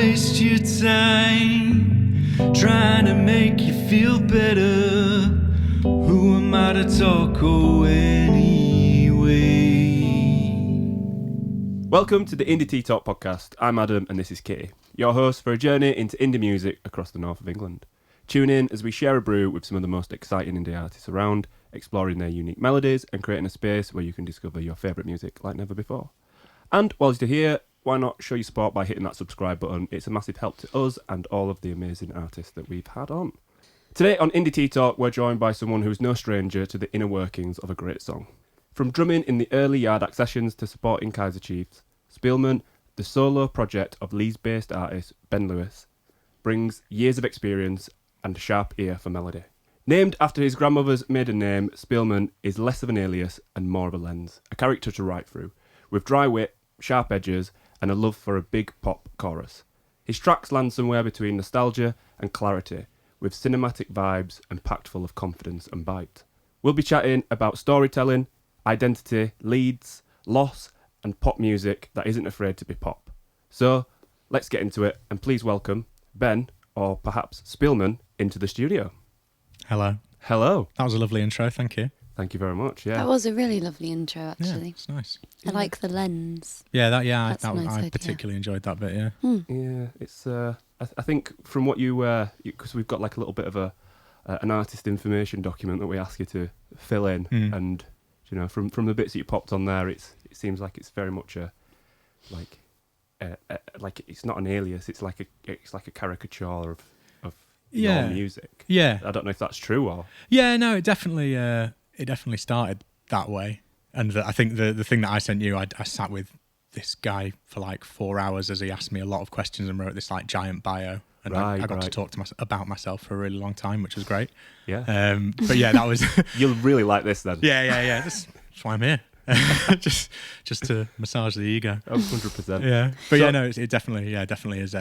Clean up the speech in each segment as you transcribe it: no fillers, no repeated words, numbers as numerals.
waste your time trying to make you feel better. Who am I to talk anyway? Welcome to the Indie Tea Talk podcast. I'm Adam and this is Kitty, your host for a journey into indie music across the north of England. Tune in as we share a brew with some of the most exciting indie artists around, exploring their unique melodies and creating a space where you can discover your favourite music like never before. And whilst you're here, why not show your support by hitting that subscribe button? It's a massive help to us and all of the amazing artists that we've had on. Today on Indie Tea Talk, we're joined by someone who's no stranger to the inner workings of a great song. From drumming in the early Yard Act sessions to supporting Kaiser Chiefs, Spielmann, the solo project of Leeds-based artist Ben Lewis, brings years of experience and a sharp ear for melody. Named after his grandmother's maiden name, Spielmann is less of an alias and more of a lens, a character to write through, with dry wit, sharp edges, and a love for a big pop chorus. His tracks land somewhere between nostalgia and clarity, with cinematic vibes and packed full of confidence and bite. We'll be chatting about storytelling, identity, leads, loss, and pop music that isn't afraid to be pop. So, let's get into it, and please welcome Ben, or perhaps Spielmann, into the studio. Hello. Hello. That was a lovely intro, thank you. Thank you very much, yeah. That was a really lovely intro, Yeah, actually. it's nice. I like the lens. Yeah, I That's a nice I idea. particularly enjoyed that bit, yeah. Yeah, it's. I think from what you because we've got like a little bit of an artist information document that we ask you to fill in, and you know from the bits that you popped on there, it seems like it's very much like it's not an alias. It's like a caricature of your music. Yeah. I don't know if that's true or. Yeah, no, it definitely started that way. And I think the thing that I sent you, I sat with this guy for like 4 hours as he asked me a lot of questions and wrote this like giant bio. And I got to talk to about myself for a really long time, which was great. Yeah. But yeah, that was... You'll really like this then. Yeah. That's why I'm here. just to massage the ego. 100%. Yeah. But yeah, no, it definitely is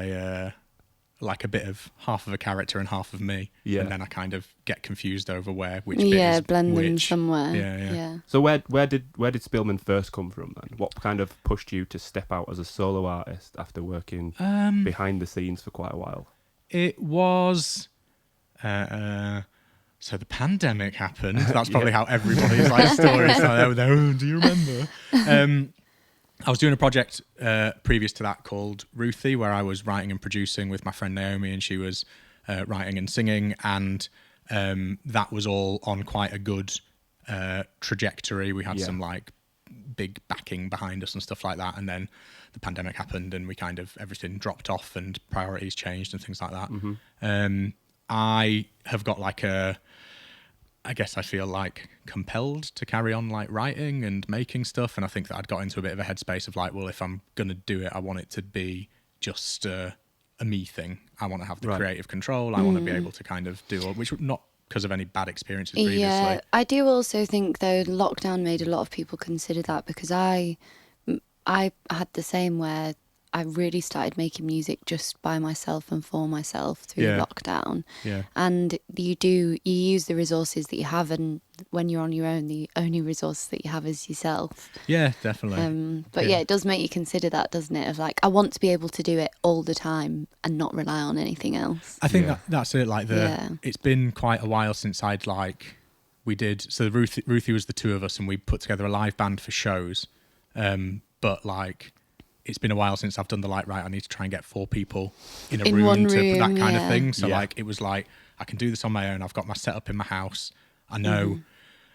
like a bit of half of a character and half of me. Yeah. And then I kind of get confused over which bit is blend them which. somewhere. Yeah. So where did Spielmann first come from then? What kind of pushed you to step out as a solo artist after working behind the scenes for quite a while? It was so the pandemic happened. That's probably how everybody's like stories like that. Oh, do you remember? I was doing a project previous to that called Ruthie, where I was writing and producing with my friend Naomi, and she was writing and singing, and that was all on quite a good trajectory. We had some like big backing behind us and stuff like that, and then the pandemic happened, and we kind of everything dropped off, and priorities changed and things like that. I have got like I guess I feel like compelled to carry on like writing and making stuff, and I think that I'd got into a bit of a headspace of like, well, if I'm gonna do it, I want it to be just a me thing. I want to have the creative control. I want to be able to kind of do it, which not because of any bad experiences previously. Yeah, I do also think though lockdown made a lot of people consider that, because I had the same where I really started making music just by myself and for myself through lockdown. Yeah. And you use the resources that you have, and when you're on your own, the only resource that you have is yourself. Yeah, definitely. But yeah, it does make you consider that, doesn't it? Of like, I want to be able to do it all the time and not rely on anything else. I think that's it. Like it's been quite a while since Ruthie was the two of us, and we put together a live band for shows. But like, it's been a while since I've done I need to try and get 4 people in a room to that kind of thing. So like, it was like, I can do this on my own. I've got my setup in my house. I know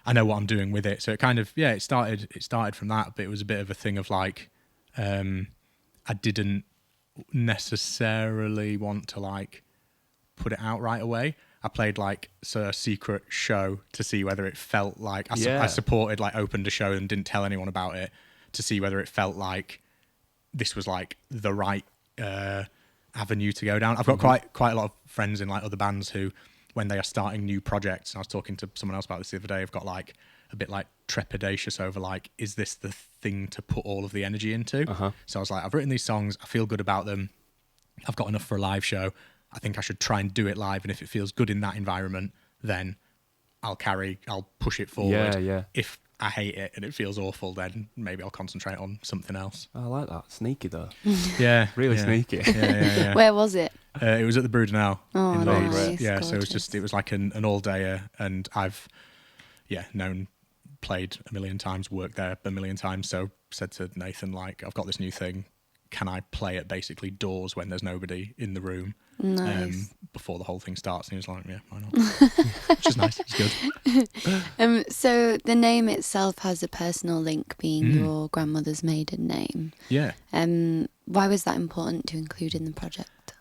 what I'm doing with it. So it kind of, it started from that, but it was a bit of a thing of like, I didn't necessarily want to like put it out right away. I played like a secret show to see whether it felt like, I supported, like opened a show and didn't tell anyone about it to see whether it felt like this was like the right avenue to go down. I've got quite a lot of friends in like other bands who, when they are starting new projects, and I was talking to someone else about this the other day, have got like a bit like trepidatious over like, is this the thing to put all of the energy into? So I was like, I've written these songs, I feel good about them, I've got enough for a live show, I think I should try and do it live, and if it feels good in that environment, then I'll push it forward. If I hate it and it feels awful, then maybe I'll concentrate on something else. I like that. Sneaky though. Yeah, Really yeah. sneaky. Yeah. Where was it? It was at the Brudenell Oh, in nice. Leeds. Yeah, so Gorgeous. it was like an all-dayer, and I've played a million times, worked there a million times. So said to Nathan, like, I've got this new thing. Can I play at basically doors when there's nobody in the room Nice. before the whole thing starts? And he was like, yeah, why not? Which is nice. It's good. So the name itself has a personal link, being your grandmother's maiden name. Yeah. Why was that important to include in the project?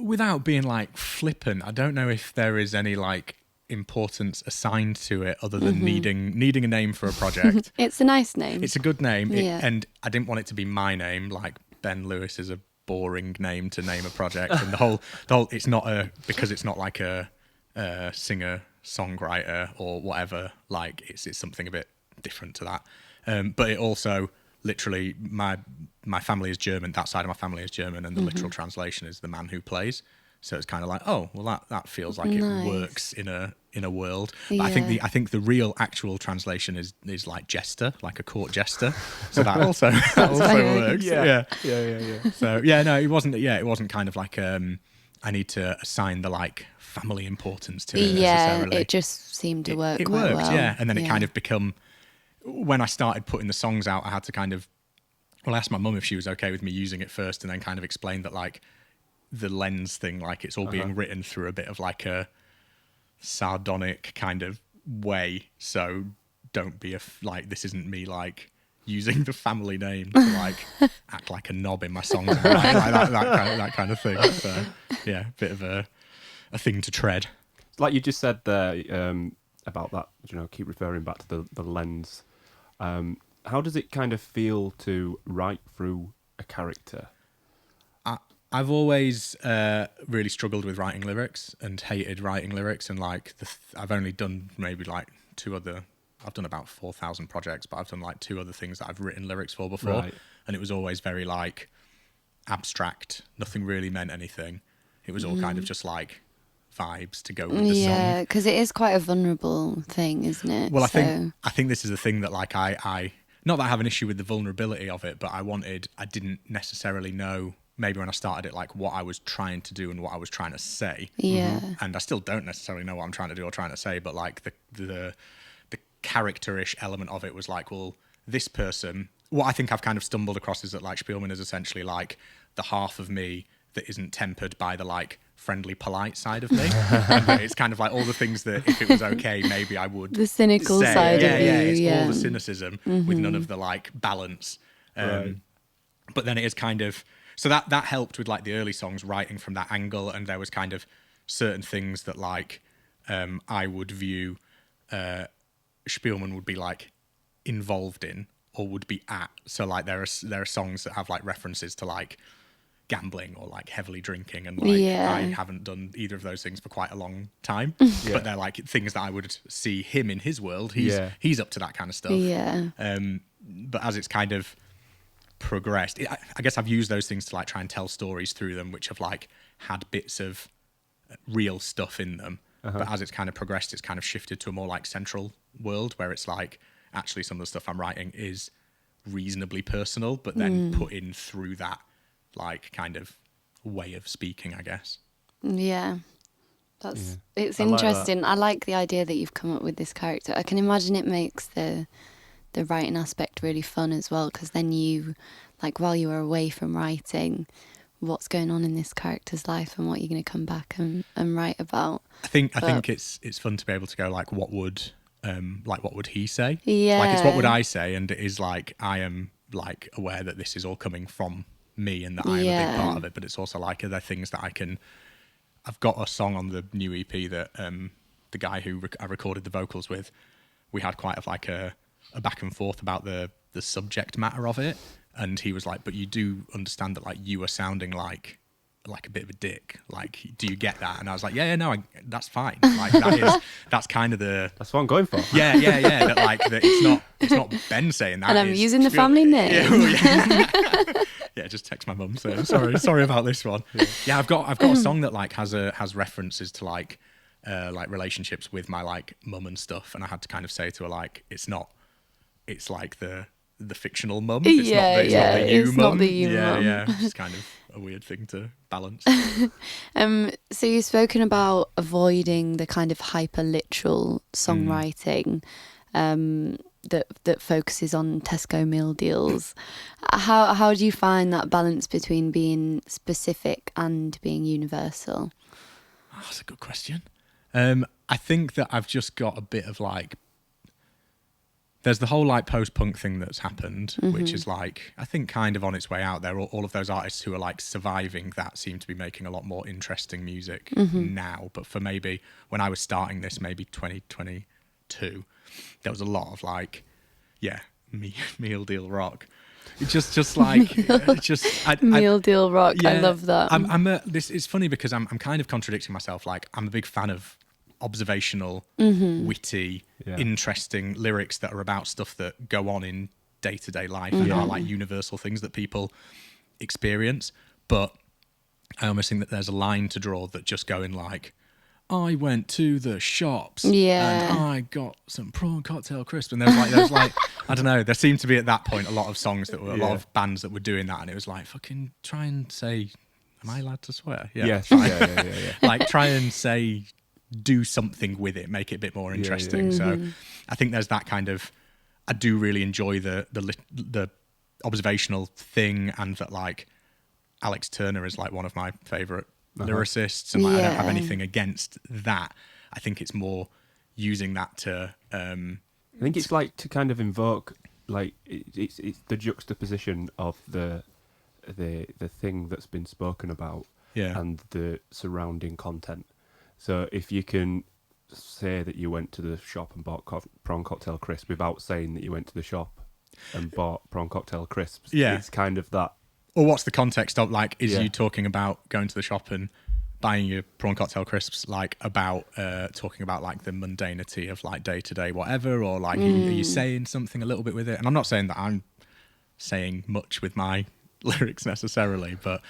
Without being like flippant, I don't know if there is any like importance assigned to it other than needing a name for a project. It's a nice name. It's a good name, Yeah. and I didn't want it to be my name. Like Ben Lewis is a boring name to name a project, and the whole it's not because it's not like a singer songwriter or whatever. Like it's something a bit different to that. But it also literally my family is German. That side of my family is German, and the literal translation is the man who plays. So it's kind of like, oh, well, that feels like Nice. it works in a world. But Yeah. I think the real actual translation is like Jester, like a court jester. So that also works. Yeah. So yeah, no, it wasn't kind of like I need to assign the like family importance to it necessarily. It just seemed to work It quite worked, well. yeah. And then it kind of become, when I started putting the songs out, I had to kind of, well, ask my mum if she was okay with me using it first, and then kind of explain that like the lens thing, like it's all being written through a bit of like a sardonic kind of way. So don't be like, this isn't me like using the family name to like act like a knob in my songs, and like that kind of thing. So yeah, bit of a thing to tread. Like you just said there about that, keep referring back to the lens. How does it kind of feel to write through a character? I've always really struggled with writing lyrics and hated writing lyrics, and like I've only done maybe like I've done about 4,000 projects, but I've done like 2 other things that I've written lyrics for before, Right. and it was always very like abstract. Nothing really meant anything. It was all kind of just like vibes to go with the Yeah, song. because it is quite a vulnerable thing, isn't it? Well, I think this is the thing that like I not that I have an issue with the vulnerability of it, but I didn't necessarily know maybe when I started it like what I was trying to do and what I was trying to say. Yeah. And I still don't necessarily know what I'm trying to do or trying to say, but like the characterish element of it was like, well, this person, what I think I've kind of stumbled across is that like Spielmann is essentially like the half of me that isn't tempered by the like friendly, polite side of me. And that it's kind of like all the things that if it was okay, maybe I would The cynical say. side Yeah, of you. yeah, it's Yeah. all the cynicism with none of the like balance. Right. But then it is kind of, so that helped with like the early songs writing from that angle, and there was kind of certain things that like I would view Spielmann would be like involved in or would be at. So like there are songs that have like references to like gambling or like heavily drinking, and like Yeah. I haven't done either of those things for quite a long time. But they're like things that I would see him in his world. He's up to that kind of stuff. Yeah. But as it's kind of progressed, I guess I've used those things to like try and tell stories through them, which have like had bits of real stuff in them. But as it's kind of progressed, it's kind of shifted to a more like central world where it's like actually some of the stuff I'm writing is reasonably personal, but then put in through that like kind of way of speaking, I guess. Yeah. It's I like that. interesting. I like the idea that you've come up with this character. I can imagine it makes the writing aspect really fun as well, because then you, like, while you are away from writing, what's going on in this character's life and what you're going to come back and write about. I think it's fun to be able to go like, what would he say? Yeah. Like it's what would I say, and it is like I am like aware that this is all coming from me and that I am a big part of it, but it's also like, are there things that I've got a song on the new EP that the guy who I recorded the vocals with, we had quite a back and forth about the subject matter of it, and he was like, but you do understand that like you are sounding like a bit of a dick, like do you get that? And I was like, no, that's fine, like that's kind of That's what I'm going for. yeah that like that it's not Ben saying that, And I'm it's using the family name. yeah, just text my mum saying sorry about this one. Yeah, I've got a song that like has references to like like relationships with my like mum and stuff, and I had to kind of say to her like, it's like the fictional mum. It's not the you mum. Not the you mum. Yeah, it's kind of a weird thing to balance. So you've spoken about avoiding the kind of hyper literal songwriting that focuses on Tesco meal deals. How do you find that balance between being specific and being universal? Oh, that's a good question. I think that I've just got a bit of like, there's the whole like post-punk thing that's happened, which is like, I think kind of on its way out there. All of those artists who are like surviving that seem to be making a lot more interesting music now. But for maybe when I was starting this, maybe 2022, there was a lot of like, meal deal rock. It's just like meal deal rock. Yeah, I love that. It's funny because I'm kind of contradicting myself. Like, I'm a big fan of observational, witty, interesting lyrics that are about stuff that go on in day-to-day life and are like universal things that people experience. But I almost think that there's a line to draw that just going like, I went to the shops and I got some prawn cocktail crisp, and there's like I don't know, there seemed to be at that point a lot of songs that were a lot of bands that were doing that, and it was like, fucking try and say, am I allowed to swear? Yes. Like, try and say, do something with it, make it a bit more interesting. So I think there's that kind of, I do really enjoy the observational thing, and that like Alex Turner is like one of my favourite lyricists, and like, I don't have anything against that. I think it's more using that to I think it's like to kind of invoke like it's the juxtaposition of the thing that's been spoken about and the surrounding content. So if you can say that you went to the shop and bought prawn cocktail crisps without saying that you went to the shop and bought prawn cocktail crisps, it's kind of that. Or what's the context of, like, is you talking about going to the shop and buying your prawn cocktail crisps, like, about talking about, like, the mundanity of, like, day-to-day whatever, or, like, are you saying something a little bit with it? And I'm not saying that I'm saying much with my lyrics necessarily, but,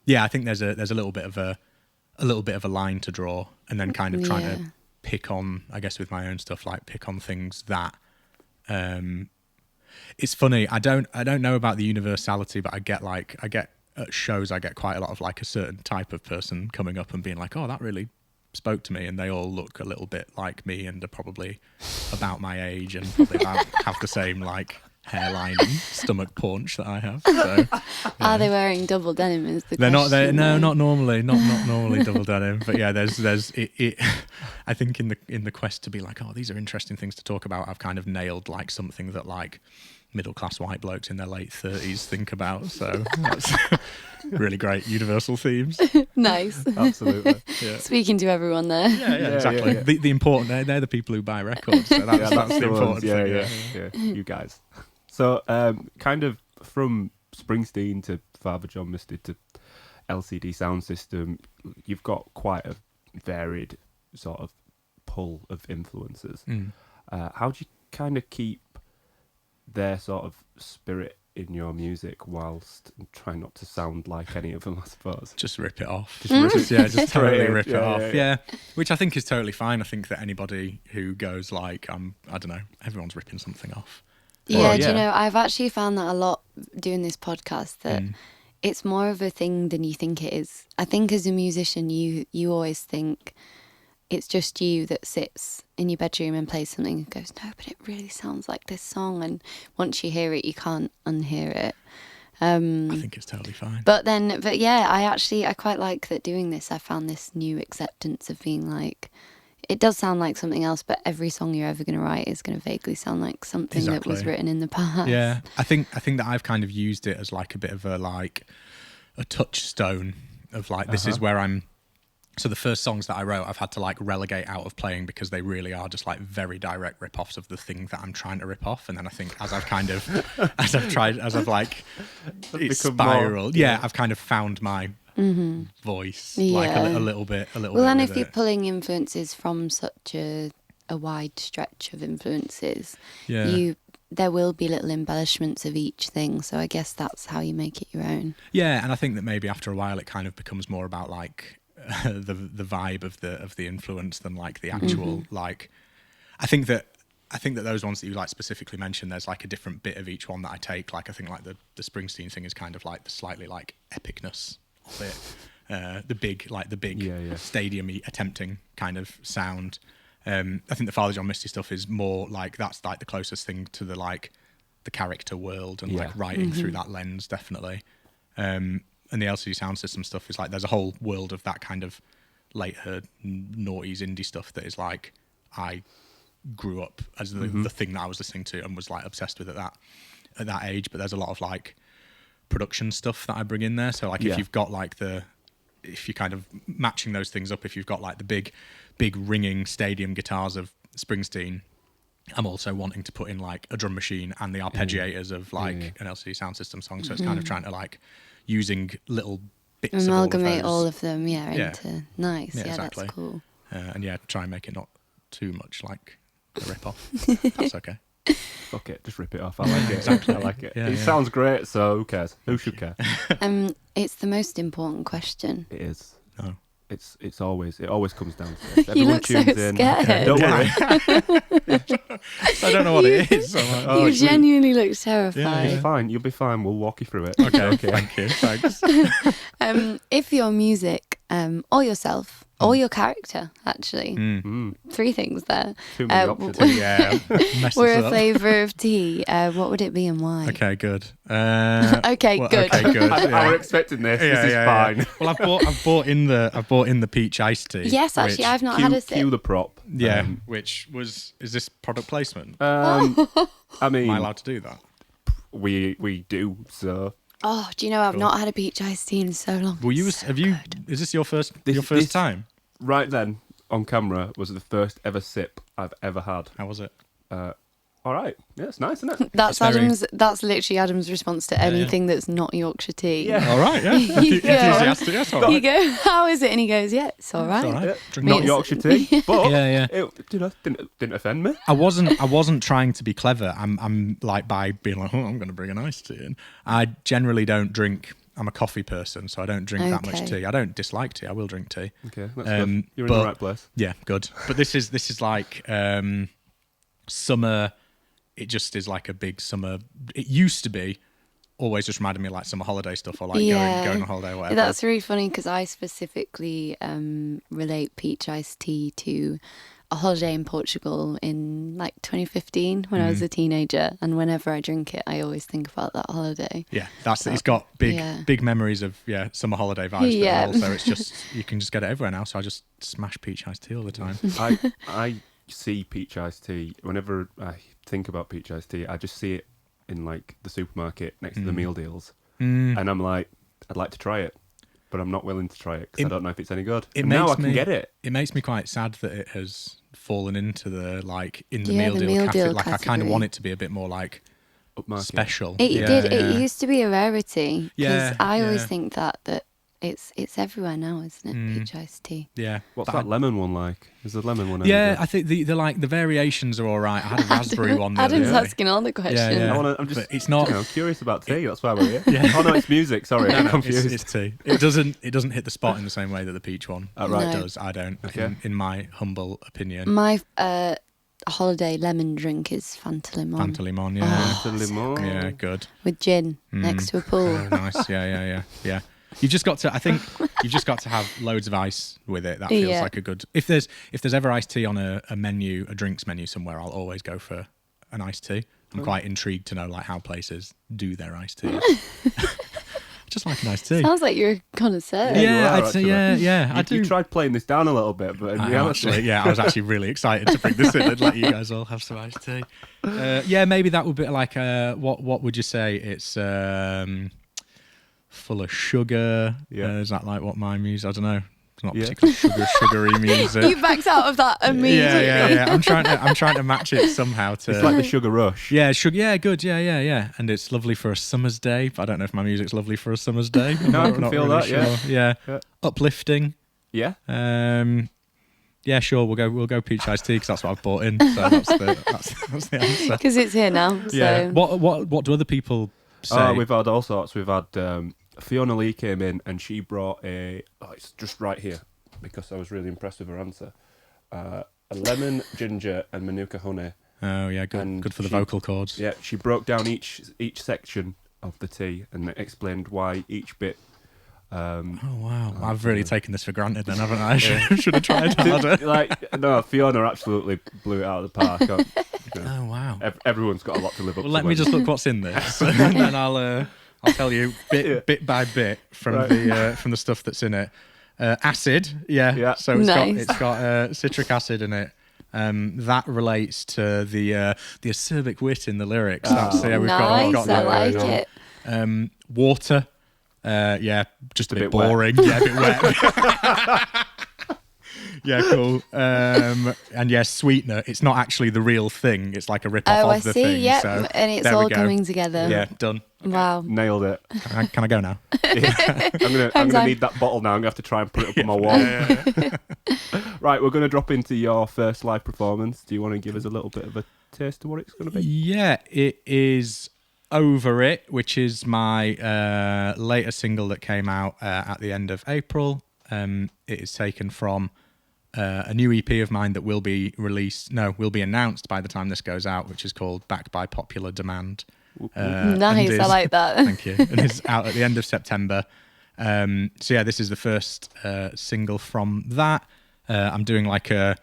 yeah, I think there's a little bit of a line to draw, and then kind of trying to pick on, I guess, with my own stuff, like, pick on things that... It's funny. I don't know about the universality, but I get at shows, I get quite a lot of like a certain type of person coming up and being like, "Oh, that really spoke to me," and they all look a little bit like me and are probably about my age and probably have the same like hairline and stomach paunch that I have. So, Are they wearing double denim? Is the they're question? not normally, not normally double denim. But yeah, there's it. I think in the quest to be like, oh, these are interesting things to talk about, I've kind of nailed like something that like middle class white blokes in their late 30s think about. So that's really great universal themes. Nice. Absolutely. Yeah. Speaking to everyone there. Yeah, exactly. Yeah. The important, they're the people who buy records. So that's the important thing. Yeah, you guys. So kind of from Springsteen to Father John Misty to LCD Sound System, you've got quite a varied sort of pull of influences. How do you kind of keep their sort of spirit in your music whilst trying not to sound like any of them, I suppose? Just rip it off. Just Totally rip it off. Yeah, which I think is totally fine. I think that anybody who goes like, I don't know, everyone's ripping something off. Yeah, do you know, I've actually found that a lot doing this podcast, that it's more of a thing than you think it is. I think as a musician, you always think it's just you that sits in your bedroom and plays something and goes, no, but it really sounds like this song. And once you hear it, you can't unhear it. I think it's totally fine. But yeah, I quite like that doing this. I found this new acceptance of being like, it does sound like something else, but every song you're ever going to write is going to vaguely sound like something that was written in the past. Yeah, I think that I've kind of used it as like a bit of a touchstone of like, this is where I'm. So the first songs that I wrote, I've had to like relegate out of playing because they really are just like very direct rip-offs of the thing that I'm trying to rip off. And then I think as I've spiraled, I've kind of found my voice, like a little bit. Well, and if you're pulling influences from such a wide stretch of influences, there will be little embellishments of each thing. So I guess that's how you make it your own. Yeah, and I think that maybe after a while it kind of becomes more about like the vibe of the influence than like the actual like. I think that those ones that you like specifically mentioned, there's like a different bit of each one that I take. Like I think like the Springsteen thing is kind of like the slightly like epicness of it, the big stadium-y attempting kind of sound. I think the Father John Misty stuff is more like that's like the closest thing to the like the character world and like writing through that lens, definitely. And the LCD Sound System stuff is like there's a whole world of that kind of later noughties indie stuff that is like I grew up as the thing that I was listening to and was like obsessed with at that age. But there's a lot of like production stuff that I bring in there. So like if you've got like if you're kind of matching those things up, if you've got like the big ringing stadium guitars of Springsteen, I'm also wanting to put in like a drum machine and the arpeggiators of like an LCD Sound System song. So it's kind of trying to like using little bits amalgamate of all of them into nice. Yeah, exactly. That's cool. And try and make it not too much like a rip-off. That's okay. Fuck it, just rip it off. I like it. Exactly, I like it. It sounds great, so who cares? Who should care? It's the most important question. It is. Oh. It always comes down to this. You Everyone look so tunes in. scared. Don't worry. I don't know what it is. So I'm like, You genuinely look terrified. It's fine. You'll be fine. We'll walk you through it. okay. Thank you. Thanks. If your music, or yourself, or your character, actually, three things there, Too many options. Yeah. Messed were us a up. flavour of tea, what would it be and why? Okay, good. Okay, good. Okay, good. I was expecting this. This is fine. Well, I've bought in the peach iced tea. Yes, actually, which- I've not had a sip. Cue the prop. Yeah, is this product placement? I mean, Am I allowed to do that? we do. So Oh, do you know I've not had a peach iced tea in so long. Well, It's so good. Is this your first This- time? right then on camera was the first ever sip I've ever had. How was it? All right. Yeah, it's nice, isn't it? That's very- Adam's. That's literally Adam's response to anything that's not Yorkshire tea. Yeah. All right, yeah. You go. Enthusiastic, yes, all You right. go, how is it? And he goes, yeah, it's all right. It's all right. Yeah. Drink Not it. Yorkshire tea, but Yeah. it didn't offend me. I wasn't trying to be clever. I'm like by being like, I'm going to bring an iced tea in. I generally don't drink. I'm a coffee person, so I don't drink that much Okay. tea. I don't dislike tea. I will drink tea. Okay, that's good. You're in but- the right place. Yeah, good. But this is like summer. It just is like a big summer. It used to be always just reminded me of like summer holiday stuff or like going on holiday or whatever. That's really funny because I specifically relate peach iced tea to a holiday in Portugal in like 2015 when I was a teenager, and whenever I drink it, I always think about that holiday. Yeah, it's got big memories of summer holiday vibes. Yeah. But also it's just you can just get it everywhere now. So I just smash peach iced tea all the time. I see peach iced tea whenever I think about peach iced tea. I just see it in like the supermarket next to the meal deals, and I'm like, I'd like to try it, but I'm not willing to try it because I don't know if it's any good. And now I can get it. It makes me quite sad that it has fallen into the like in the Yeah, meal the deal meal category. deal Like I kind of category. want it to be a bit more like Upmarket. special. It used to be a rarity because Yeah, I always yeah. think that it's everywhere now, isn't it? Peach iced tea. Yeah. What's But that lemon one like? Is the lemon one? Yeah, any I think the like the variations are all right. I had a raspberry one. The Adam's other day. asking all the questions. Yeah. I'm just. But it's not. I'm curious about tea. That's why we're here. Yeah. Oh no, it's music. Sorry, I'm No, confused. it's tea. It doesn't hit the spot in the same way that the peach one right. No. does. I don't. Okay. In my humble opinion. My holiday lemon drink is Fanta Limon Fanta Limon, yeah. The lemon. Yeah, good. with gin next to a pool. Oh, nice. Yeah. You've just got to. I think you've just got to have loads of ice with it. That feels Yeah. like a good. If there's ever iced tea on a menu, a drinks menu somewhere, I'll always go for an iced tea. I'm quite intrigued to know like how places do their iced tea. Just like an iced tea. Sounds like you're a connoisseur. you Yeah, are, I'd say yeah. I do. You tried playing this down a little bit, but in reality, I was actually really excited to bring this in and let you guys all have some iced tea. Maybe that would be like what would you say? It's full of sugar. Yeah. Is that like what my music? I don't know. It's not Yeah. particularly sugary music. You backed out of that immediately. Yeah. I'm trying to match it somehow to. it's like the sugar rush. Yeah, sugar. Yeah, good. Yeah. And it's lovely for a summer's day. But I don't know if my music's lovely for a summer's day. I'm No, I not- can not feel really that, yeah. Yeah. Uplifting. Yeah. Yeah, sure. We'll go peach iced tea because that's what I've bought in. So that's the answer. Because it's here now. So. Yeah. What do other people say? Oh, we've had all sorts. We've had Fiona Lee came in and she brought it's just right here. because I was really impressed with her answer. A lemon, ginger, and manuka honey. Oh yeah, good. And Good for the she- vocal cords. Yeah, she broke down each section of the tea and explained why each bit. Oh wow, I've really taken this for granted, then, haven't I? Should have tried harder. Like, no, Fiona absolutely blew it out of the park. Oh wow. Everyone's got a lot to live up Well, to. let me just look what's in this, and then I'll tell you bit by bit from the stuff that's in it. Acid, yeah. So Nice. it's got citric acid in it. That relates to the acerbic wit in the lyrics. That's, we've Nice, got I that like going it. on. Water, just a bit bit wet. boring. Yeah, a bit wet. Yeah, cool. And yeah, sweetener. It's not actually the real thing. It's like a rip-off Oh, I of the see. thing. Yep, So and it's there we all go. coming together. Yeah, done. Wow. Nailed it. Can I go now? I'm gonna time. need that bottle now. I'm gonna have to try and put it up on my wall. Right, we're gonna drop into your first live performance. Do you want to give us a little bit of a taste of what it's gonna be? Yeah, it is Over It, which is my latest single that came out at the end of April. It is taken from a new EP of mine that will be announced by the time this goes out, which is called Back by Popular Demand. Nice, I like that. Thank you. And it's out at the end of September. So yeah, this is the first single from that. I'm doing like a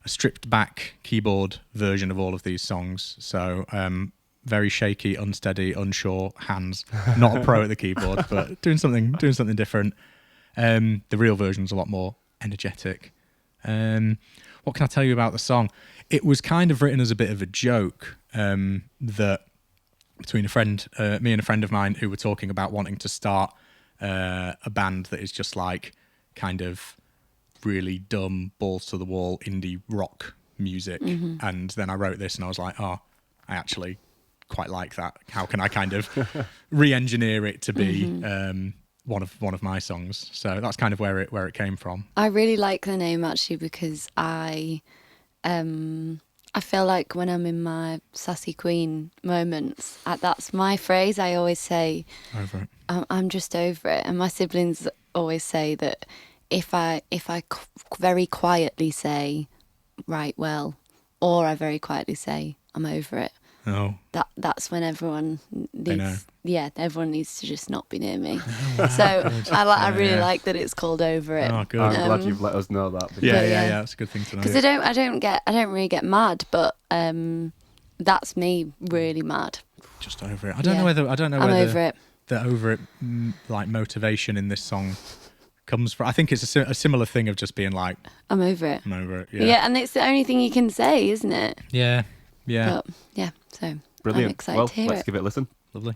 stripped back keyboard version of all of these songs. So very shaky, unsteady, unsure hands. Not a pro at the keyboard, but doing something different. The real version's a lot more energetic. What can I tell you about the song? It was kind of written as a bit of a joke that between me and a friend of mine who were talking about wanting to start a band that is just like kind of really dumb, balls to the wall indie rock music. And then I wrote this and I was like, oh, I actually quite like that. How can I kind of re-engineer it to be one of my songs? So that's kind of where it came from. I really like the name actually because I feel like when I'm in my sassy queen moments, that's my phrase. I always say, Over it. I'm just over it. And my siblings always say that if I very quietly say, right, well, or I very quietly say, I'm over it, Oh, that's when everyone know. needs, everyone needs to just not be near me. So I really like that it's called Over It. oh, good. I'm glad you've let us know that. because- Yeah. That's a good thing to know. Because I don't really get mad, but that's me really mad. Just over it. I don't know Yeah. whether I'm over it. the over it like motivation in this song comes from. I think it's a similar thing of just being like, I'm over it. I'm over it. Yeah, and it's the only thing you can say, isn't it? Yeah. But yeah, so Brilliant. I'm excited Well, to hear let's it. give it a listen. Lovely.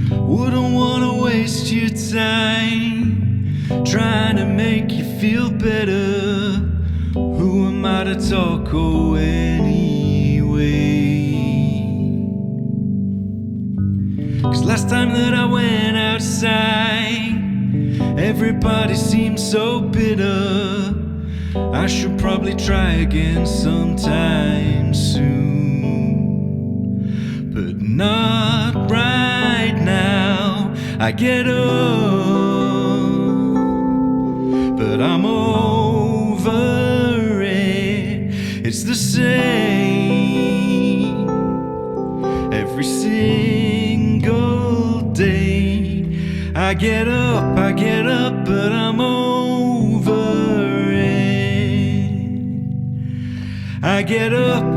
Wouldn't wanna waste your time trying to make you feel better. Who am I to talk anyway? 'Cause last time that I went outside, everybody seemed so bitter. I should probably try again sometime soon, but not right now. I get up, but I'm over it. It's the same every single day. I get up, but I'm over it. I get up,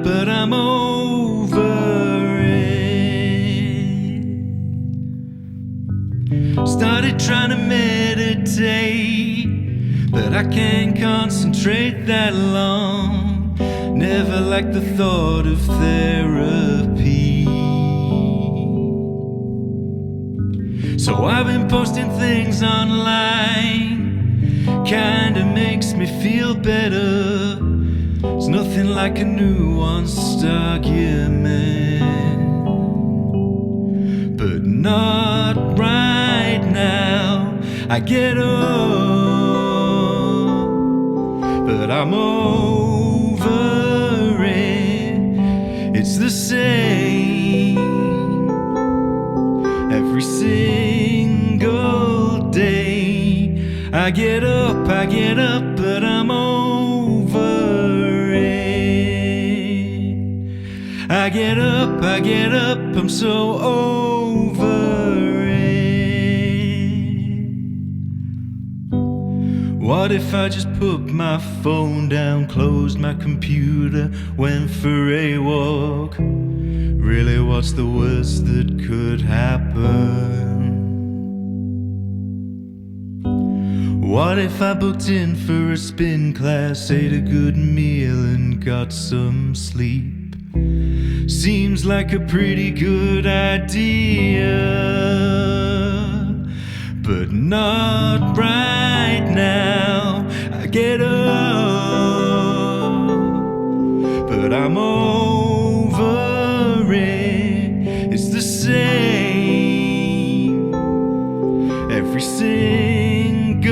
but I'm over it. Started trying to meditate, but I can't concentrate that long. Never liked the thought of therapy. So I've been posting things online, kinda makes me feel better. It's nothing like a nuanced argument, but not right now. I get up, but I'm over it. It's the same every single day. I get up, but I'm over it. I get up, I'm so over it. What if I just put my phone down, closed my computer, went for a walk? Really, what's the worst that could happen? What if I booked in for a spin class, ate a good meal and got some sleep? Seems like a pretty good idea, but not right now. I get up, but I'm over it. It's the same every single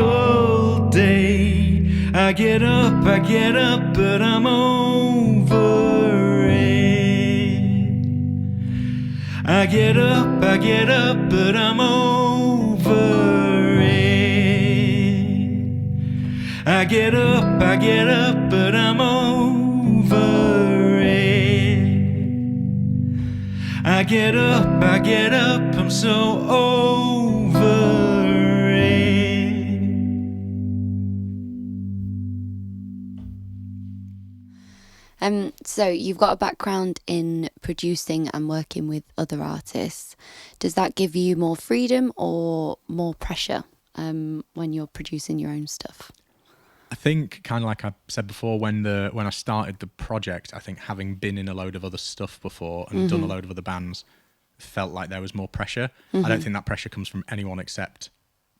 day. I get up, but I'm over it. I get up, but I'm over it. I get up, but I'm over it. I get up, I'm so over it. So you've got a background in producing and working with other artists. Does that give you more freedom or more pressure when you're producing your own stuff? I think, kind of like I said before, when I started the project, I think having been in a load of other stuff before and done a load of other bands, felt like there was more pressure. I don't think that pressure comes from anyone except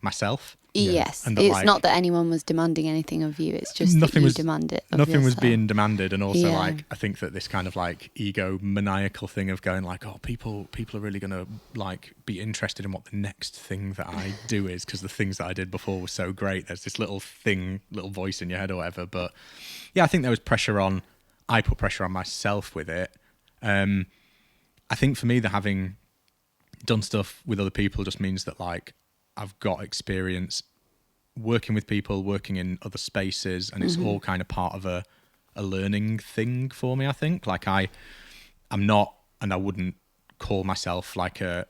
myself. Yes, and it's not that anyone was demanding anything of you. It's just that you demand it of Nothing was yourself. being demanded, and also Yeah. like I think that this kind of like ego maniacal thing of going like, oh, people are really gonna like be interested in what the next thing that I do is, because the things that I did before were so great. There's this little voice in your head or whatever. But yeah, I think there was pressure on. I put pressure on myself with it. I think for me, that having done stuff with other people just means that like I've got experience working with people, working in other spaces, and it's all kind of part of a learning thing for me, I think. Like I'm not, and I wouldn't call myself I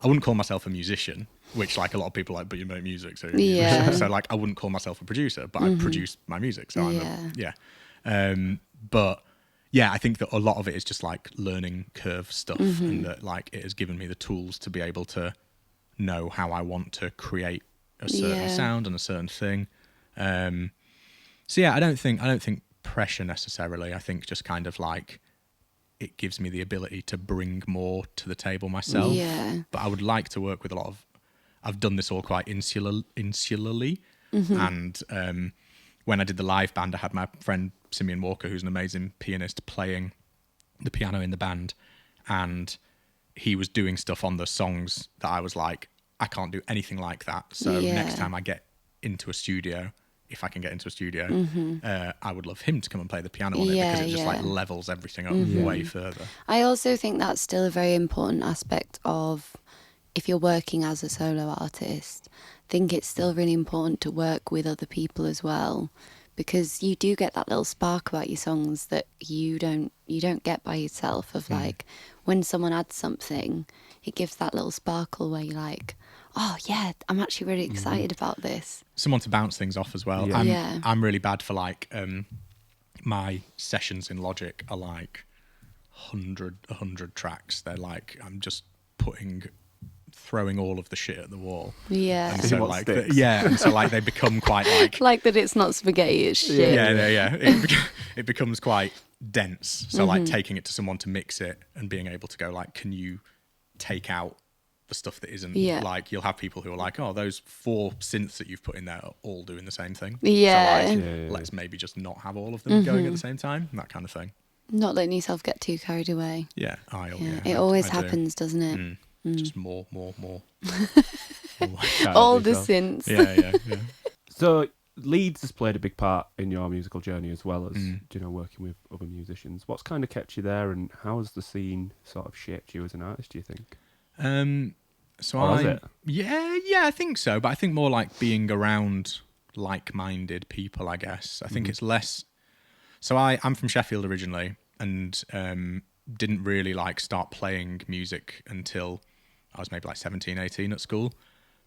wouldn't call myself a musician, which like a lot of people like, but you make music, so you're a musician. So like I wouldn't call myself a producer, but I produce my music. So but yeah, I think that a lot of it is just like learning curve stuff, and that like it has given me the tools to be able to know how I want to create a certain sound and a certain thing. So yeah, I don't think pressure necessarily. I think just kind of like it gives me the ability to bring more to the table myself. Yeah. But I would like to work with a lot of. I've done this all quite insularly, and when I did the live band, I had my friend Simeon Walker, who's an amazing pianist, playing the piano in the band, and he was doing stuff on the songs that I was like, I can't do anything like that. So next time I get into a studio, if I can get into a studio, I would love him to come and play the piano on it, because it just like levels everything up way further. I also think that's still a very important aspect of if you're working as a solo artist. I think it's still really important to work with other people as well, because you do get that little spark about your songs that you don't get by yourself, of like when someone adds something, it gives that little sparkle where you're like, oh yeah, I'm actually really excited about this. Someone to bounce things off as well. Yeah. I'm really bad for like my sessions in Logic are like 100 tracks. They're like I'm just throwing all of the shit at the wall. Yeah. And so like and so like they become quite like like that it's not spaghetti, it's shit. Yeah. It becomes quite dense. So like taking it to someone to mix it and being able to go like, can you take out the stuff that isn't like, you'll have people who are like, oh, those 4 synths that you've put in there are all doing the same thing. Yeah. So like, let's maybe just not have all of them going at the same time, that kind of thing. Not letting yourself get too carried away. Yeah, it always happens, doesn't it? Just more. All the synths. Yeah. So Leeds has played a big part in your musical journey as well as Mm. working with other musicians. What's kind of kept you there, and how has the scene sort of shaped you as an artist, do you think? So Or has it? Yeah, I think so. But I think more like being around like-minded people, I guess. I think Mhm. it's less. So I'm from Sheffield originally, and didn't really like start playing music until I was maybe like 17, 18 at school,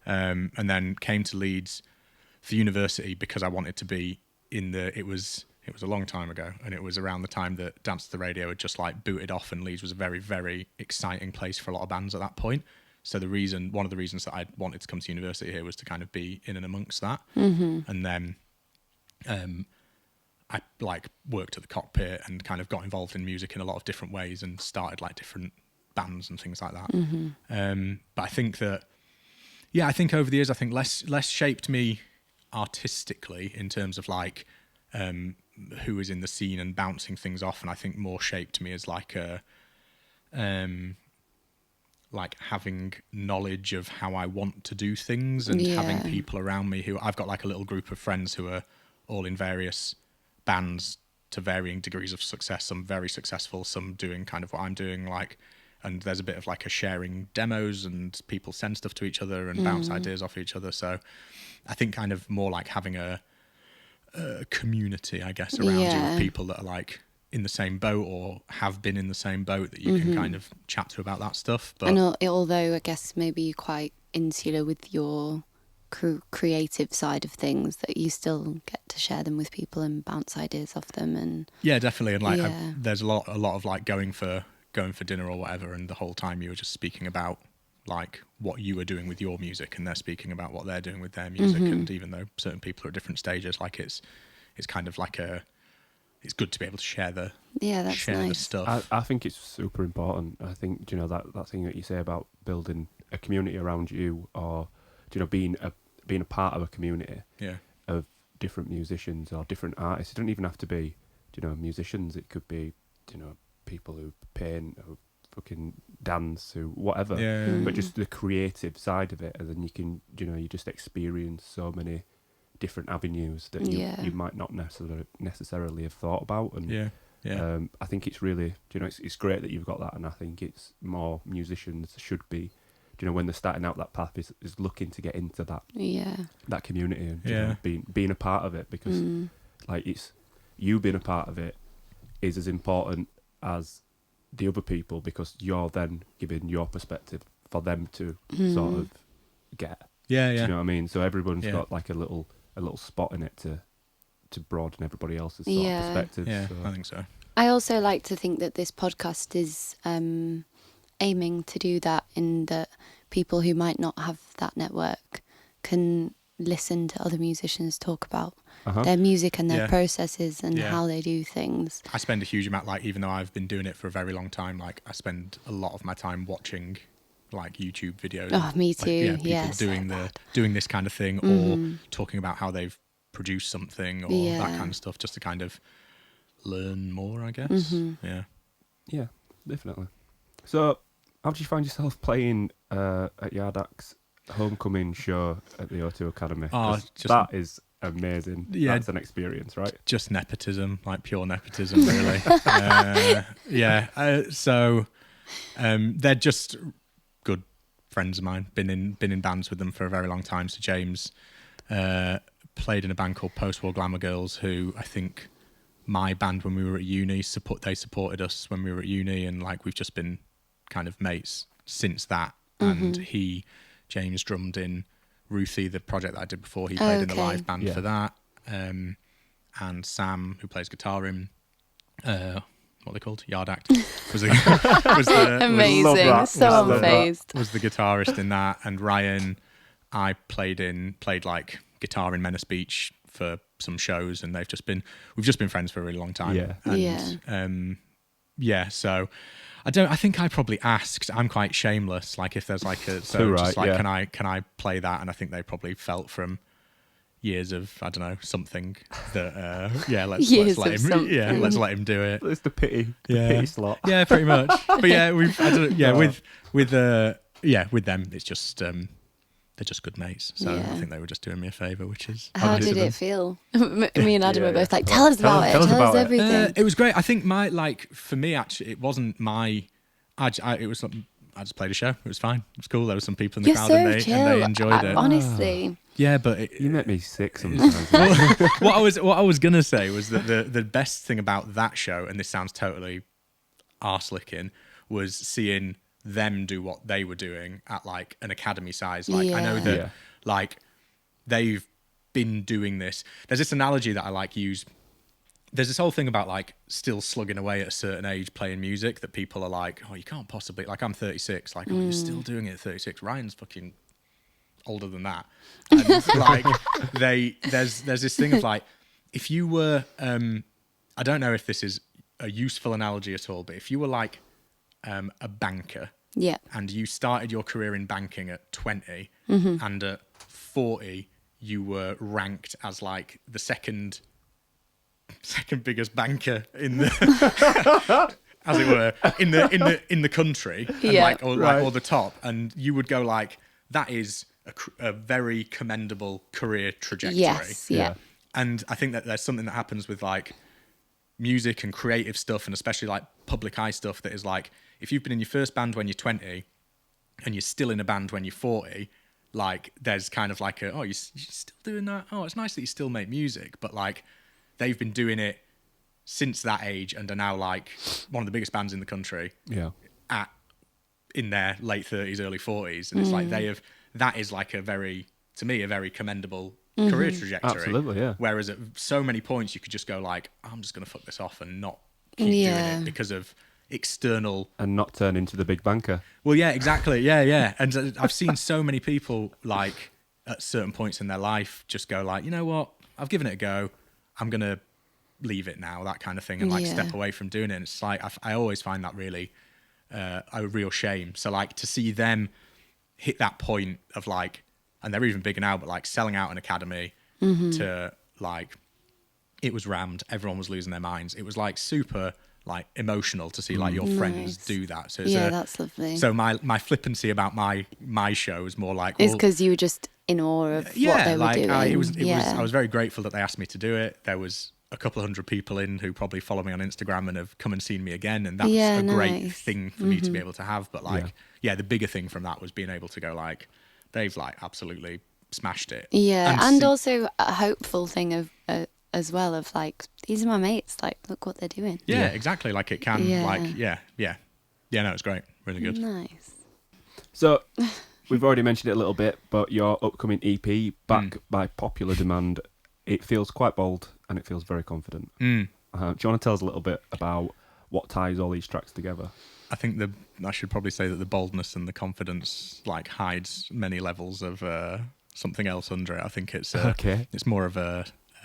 and then came to Leeds for university because I wanted to be in the. It was a long time ago, and it was around the time that Dance to the Radio had just like booted off, and Leeds was a very, very exciting place for a lot of bands at that point. So one of the reasons that I wanted to come to university here was to kind of be in and amongst that. Mm-hmm. And then I like worked at the cockpit and kind of got involved in music in a lot of different ways and started like different bands and things like that. Mm-hmm. But I think that, I think over the years, I think less shaped me artistically in terms of like who was in the scene and bouncing things off, and I think more shaped me as like a like having knowledge of how I want to do things and having people around me who I've got like a little group of friends who are all in various bands to varying degrees of success, some very successful, some doing kind of what I'm doing, like, and there's a bit of like a sharing demos and people send stuff to each other and bounce ideas off each other. So I think kind of more like having a community, I guess, around you of people that are like in the same boat or have been in the same boat that you can kind of chat to about that stuff. But And although I guess maybe you're quite insular with your creative side of things, that you still get to share them with people and bounce ideas off them. And yeah, definitely. And like there's a lot of like going for dinner or whatever, and the whole time you were just speaking about like what you were doing with your music, and they're speaking about what they're doing with their music. And even though certain people are at different stages, like it's kind of like it's good to be able to share the that's nice. the stuff. I think it's super important. I think that thing that you say about building a community around you, or being a part of a community of different musicians or different artists. It doesn't even have to be musicians. It could be people who paint, who fucking dance, who whatever. But just the creative side of it, and then you can you just experience so many different avenues that you might not necessarily have thought about. And I think it's really it's great that you've got that, and I think it's more musicians should be when they're starting out that path is looking to get into that community and being a part of it, because like it's you being a part of it is as important as the other people, because you're then giving your perspective for them to sort of get. Do you know what I mean? So everyone's got like a little spot in it to broaden everybody else's sort of perspective. Yeah, so. I think so. I also like to think that this podcast is aiming to do that, in that people who might not have that network can listen to other musicians talk about their music and their processes and how they do things. I spend a huge amount, like, even though I've been doing it for a very long time, like I spend a lot of my time watching like YouTube videos. Oh, me too. Like, people doing this kind of thing, or talking about how they've produced something or that kind of stuff, just to kind of learn more, I guess. Yeah, definitely. So how did you find yourself playing at Yardac's homecoming show at the O2 Academy? That is amazing. That's an experience, right? Just nepotism, like pure nepotism, really. So they're just good friends of mine. Been in bands with them for a very long time. So James played in a band called Post-War Glamour Girls, who I think my band when we were at uni they supported us when we were at uni, and like we've just been kind of mates since that. And James drummed in Ruthie, the project that I did before. He played in the live band for that. And Sam, who plays guitar in what are they called? Yard Act. Was the amazing, so unfazed. Was the guitarist in that. And Ryan, I played like guitar in Menace Beach for some shows, and we've just been friends for a really long time. So I think I probably asked. I'm quite shameless. Like if there's like can I play that? And I think they probably felt from years of something that let's let him do it. It's the pity slot. Yeah, pretty much. But with them it's just they're just good mates. So Yeah. I think they were just doing me a favour, which is How nice did of them. it feel? Me and Adam Yeah, were both yeah. like, tell us about it. tell us Tell about us it. everything. It was great. I think for me, actually, it wasn't my. I just played a show. It was fine. It was cool. There were some people in the You're crowd so and chill. they enjoyed it. Honestly. Yeah, but You make me sick sometimes. what I was gonna say was that the best thing about that show, and this sounds totally arse licking, was seeing them do what they were doing at like an academy size. Like I know Yeah. that Yeah. like they've been doing this. There's this analogy that I like use. There's this whole thing about like still slugging away at a certain age playing music that people are like, oh, you can't possibly, like I'm 36, like, oh, you're still doing it at 36. Ryan's fucking older than that. And like there's this thing of like, if you were, I don't know if this is a useful analogy at all, but if you were like a banker Yeah. and you started your career in banking at 20 Mm-hmm. and at 40 you were ranked as like the second biggest banker in the as it were in the country and Yeah. or the top, and you would go like, that is a very commendable career trajectory. Yes. Yeah. And I think that there's something that happens with like music and creative stuff, and especially like public eye stuff, that is like, if you've been in your first band when you're 20 and you're still in a band when you're 40, like there's kind of like you're still doing that. Oh, it's nice that you still make music, but like they've been doing it since that age and are now like one of the biggest bands in the country Yeah. in their late 30s, early 40s, and it's like that is like a very commendable career trajectory. Absolutely, yeah. Whereas at so many points you could just go like, I'm just gonna fuck this off and not keep doing Yeah. it because of external. And not turn into the big banker. Well, yeah, exactly, yeah. And I've seen so many people like at certain points in their life just go like, you know what, I've given it a go, I'm gonna leave it now, that kind of thing, and like Yeah. step away from doing it. And it's like I always find that really a real shame. So like to see them hit that point of like, and they're even bigger now, but like selling out an academy to like, it was rammed, everyone was losing their minds. It was like super like emotional to see like your friends Nice. do that. So it's Yeah, that's lovely. so my flippancy about my show is more like, It's well, because you were just in awe of what they were like doing. it was yeah. I was very grateful that they asked me to do it. There was a couple of hundred people in who probably follow me on Instagram and have come and seen me again, and that's Yeah, a great nice. thing for me to be able to have. But like, yeah, the bigger thing from that was being able to go like, they've like absolutely smashed it. Yeah, and see- also a hopeful thing of as well of like, these are my mates. Like, look what they're doing. yeah, exactly. Like it can, Yeah. like, yeah. No, it's great, really good. Nice. So, we've already mentioned it a little bit, but your upcoming EP, Back by Popular Demand, it feels quite bold and it feels very confident. Do you want to tell us a little bit about what ties all these tracks together? I think I should probably say that the boldness and the confidence like hides many levels of something else under it. I think it's Okay. it's more of a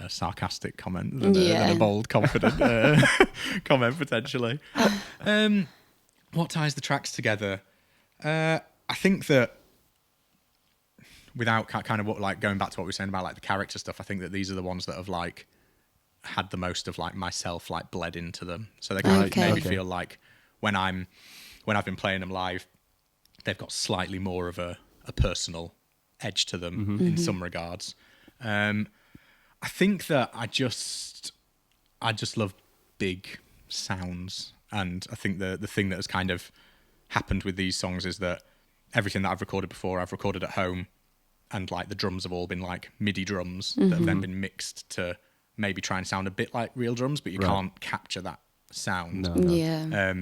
sarcastic comment than Yeah. a bold, confident comment potentially. What ties the tracks together? I think that without kind of what, like going back to what we were saying about like the character stuff, I think that these are the ones that have like had the most of like myself like bled into them. So they kind of Okay. made me Okay. feel like when I've been playing them live, they've got slightly more of a personal edge to them in some regards. I think that I just love big sounds, and I think the thing that has kind of happened with these songs is that everything that I've recorded before, I've recorded at home, and like the drums have all been like MIDI drums that have then been mixed to maybe try and sound a bit like real drums, but you Right. can't capture that sound. No. Yeah.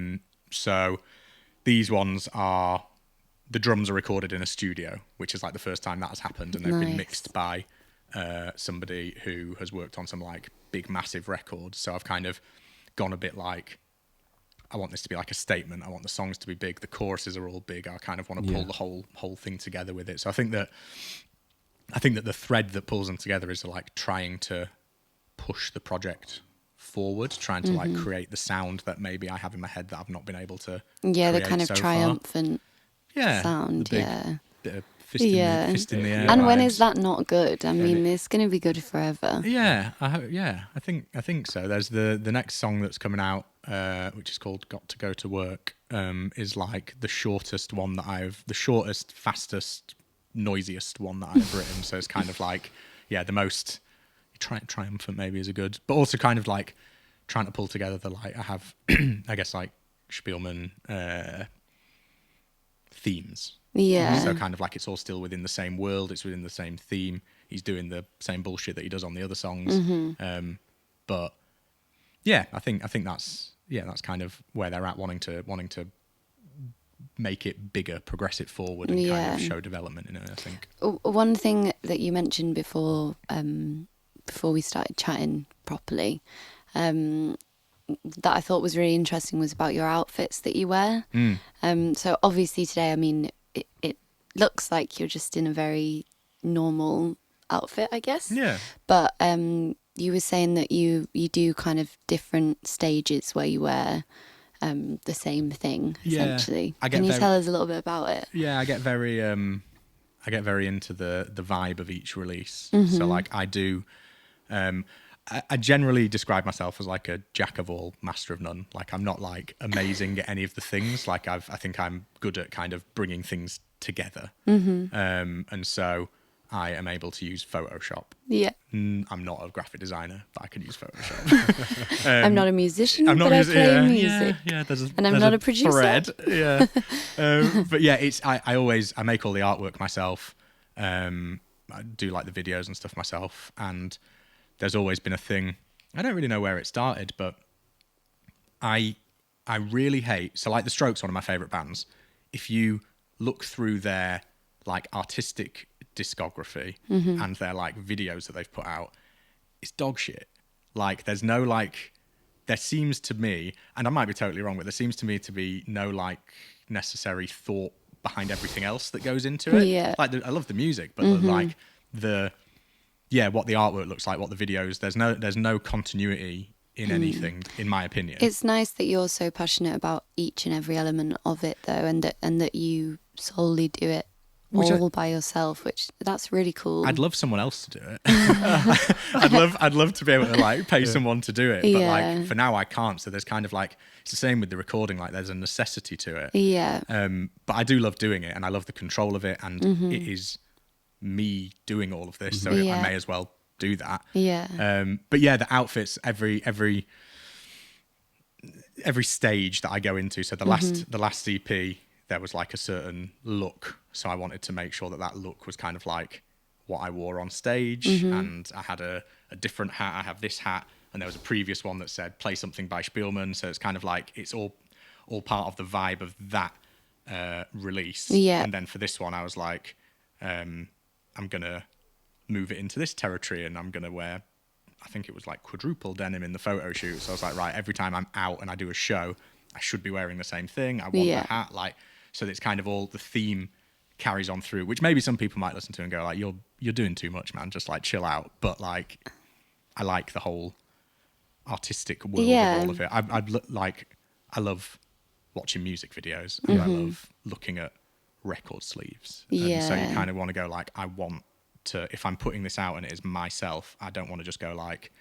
So these ones are, the drums are recorded in a studio, which is like the first time that has happened, and they've been Nice. mixed by somebody who has worked on some like big massive records. So I've kind of gone a bit like, I want this to be like a statement. I want the songs to be big. The choruses are all big. I kind of want to pull the whole thing together with it. So I think that the thread that pulls them together is like trying to push the project forward, trying to like create the sound that maybe I have in my head that I've not been able to. Yeah, the create kind of so far. triumphant Yeah, sound. the big Yeah. bit of fist in Yeah. fist in the air. And when vibes. is that not good? I mean, it's going to be good forever. Yeah, I think so. There's the next song that's coming out, which is called "Got to Go to Work," is like the shortest, fastest noisiest one that I've written. So it's kind of like, yeah, the most triumphant maybe is a good, but also kind of like trying to pull together the, like, I have, I guess, like Spielmann themes. Yeah. So kind of like it's all still within the same world, it's within the same theme. He's doing the same bullshit that he does on the other songs. But yeah, I think that's kind of where they're at, wanting to make it bigger, progress it forward, and kind of show development in it, I think. One thing that you mentioned before we started chatting properly, that I thought was really interesting, was about your outfits that you wear. So obviously today, I mean, it looks like you're just in a very normal outfit, I guess. Yeah. But you were saying that you do kind of different stages where you wear the same thing, essentially. Can you tell us a little bit about it? Yeah, I get very into the vibe of each release. So like I do, I generally describe myself as like a jack of all, master of none. Like I'm not like amazing at any of the things. Like I think I'm good at kind of bringing things together. And so I am able to use Photoshop. Yeah. I'm not a graphic designer, but I can use Photoshop. I'm not a musician, but I play music. Yeah, and I'm not a producer. Thread. Yeah. But yeah, I make all the artwork myself. I do like the videos and stuff myself. And there's always been a thing, I don't really know where it started, but I really hate, so like The Strokes, one of my favourite bands, if you look through their like artistic discography and their like videos that they've put out, it's dog shit. Like there's no like, there seems to me, and I might be totally wrong, but there seems to me to be no like necessary thought behind everything else that goes into it. Yeah. Like I love the music, but like what the artwork looks like, what the videos, there's no continuity in anything, in my opinion. It's nice that you're so passionate about each and every element of it, though, and that you solely do it all by yourself, which that's really cool. I'd love someone else to do it. I'd love to be able to like pay someone to do it, but like for now I can't. So there's kind of like, it's the same with the recording. Like there's a necessity to it. Yeah. But I do love doing it, and I love the control of it, and it is me doing all of this, so I may as well do that. Yeah. But yeah, the outfits, every stage that I go into. So the last EP, there was like a certain look, so I wanted to make sure that look was kind of like what I wore on stage. And I had a different hat. I have this hat, and there was a previous one that said "Play Something" by Spielmann. So it's kind of like it's all part of the vibe of that release. Yeah. And then for this one, I was like, I'm gonna move it into this territory, and I'm gonna wear, I think it was like quadruple denim in the photo shoot. So I was like, right, every time I'm out and I do a show, I should be wearing the same thing. I want the hat, like, so that it's kind of all the theme carries on through, which maybe some people might listen to and go like, you're doing too much, man, just like chill out. But like, I like the whole artistic world of all of it. I love watching music videos, and I love looking at record sleeves. And so you kind of want to go like, I want to, if I'm putting this out and it is myself, I don't want to just go like,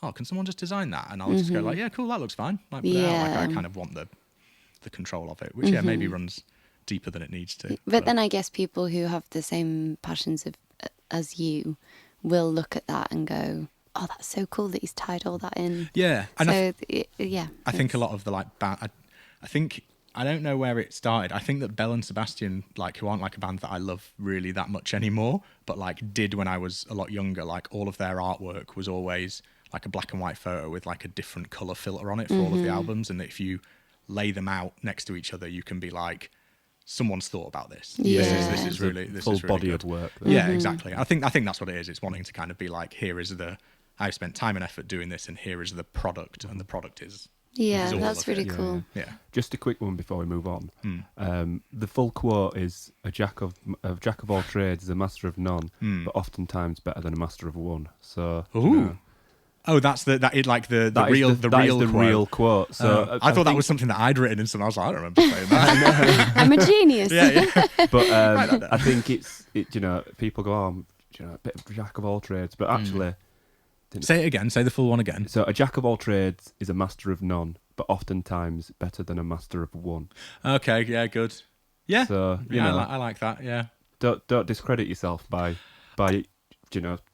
oh, can someone just design that? And I'll just go like, yeah, cool, that looks fine. Like, put it out. Like I kind of want the control of it, which maybe runs deeper than it needs to. But then I guess people who have the same passions as you will look at that and go, oh, that's so cool that he's tied all that in. Yeah. And I think a lot of the like I think, I don't know where it started. I think that Belle and Sebastian, like, who aren't like a band that I love really that much anymore, but like did when I was a lot younger, like all of their artwork was always like a black and white photo with like a different colour filter on it for all of the albums. And if you lay them out next to each other, you can be like, someone's thought about this. Yeah. This is really full body good. of work. Yeah, exactly. I think that's what it is. It's wanting to kind of be like, here is I've spent time and effort doing this, and here is the product, and the product is. Yeah, that's really cool. Yeah. Just a quick one before we move on. The full quote is a jack of all trades is a master of none, but oftentimes better than a master of one. So. Oh, that's the real quote. So I thought that was something that I'd written in something. I was like, I don't remember saying that. I'm a genius. But I think people go, oh, a bit of jack of all trades, but actually. Say it again. Say the full one again. So a jack of all trades is a master of none, but oftentimes better than a master of one. Okay. Yeah. Good. Yeah. So I like that. Yeah. Don't discredit yourself by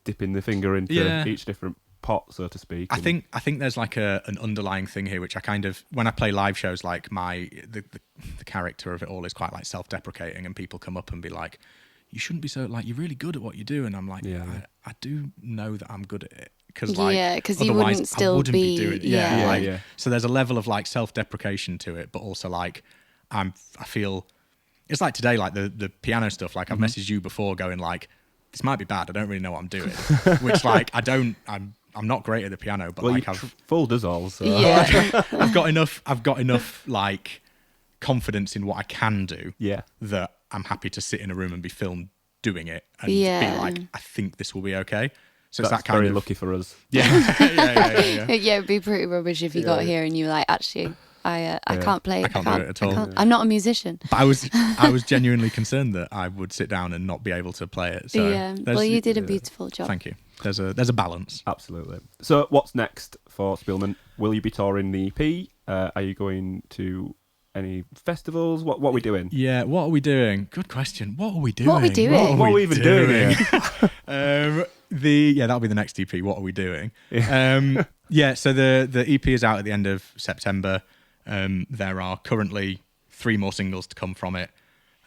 dipping the finger into each different pot, so to speak. I think there's like an underlying thing here, which I kind of, when I play live shows, like the character of it all is quite like self-deprecating, and people come up and be like, you shouldn't be so, like, you're really good at what you do, and I'm like, I do know that I'm good at it, because you wouldn't still I wouldn't be doing it. Yeah. So there's a level of like self-deprecation to it, but also like I feel it's like today, like the piano stuff, like I've messaged you before going like, this might be bad, I don't really know what I'm doing, which like I'm not great at the piano, but like full does all. So. Yeah. I've got enough like confidence in what I can do. Yeah. That I'm happy to sit in a room and be filmed doing it and be like, I think this will be okay. So that's it's that kind very of lucky for us. Yeah. Yeah, it'd be pretty rubbish if you got here and you were like, actually, I can't play. I can't do it at all. I'm not a musician. But I was genuinely concerned that I would sit down and not be able to play it. So well, you did a beautiful job. Thank you. There's a balance. Absolutely. So what's next for Spielmann? Will you be touring the EP? Are you going to any festivals? What are we doing? Yeah, what are we doing? Good question. What are we doing? What are we doing? What are we even doing here? That'll be the next EP. What are we doing? So the EP is out at the end of September. There are currently 3 more singles to come from it.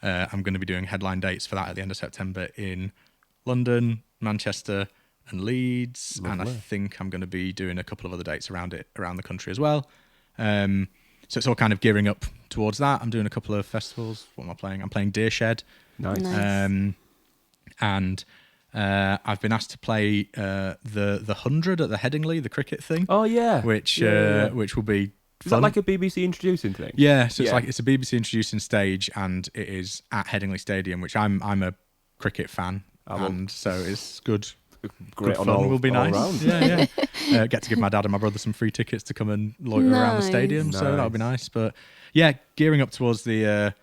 I'm going to be doing headline dates for that at the end of September in London, Manchester, and Leeds. Lovely. And I think I'm going to be doing a couple of other dates around the country as well. So it's all kind of gearing up towards that. I'm doing a couple of festivals. What am I playing? I'm playing Deershed. Nice. And I've been asked to play the 100 at the Headingley, the cricket thing. Oh yeah. Which will be Is fun. that like a BBC introducing thing? Yeah, so it's a BBC introducing stage, and it is at Headingley Stadium, which I'm a cricket fan, and so it's good. Great Good on fun all, will be all nice. around. Yeah. Get to give my dad and my brother some free tickets to come and loiter around the stadium, so that'll be nice. But yeah, gearing up towards the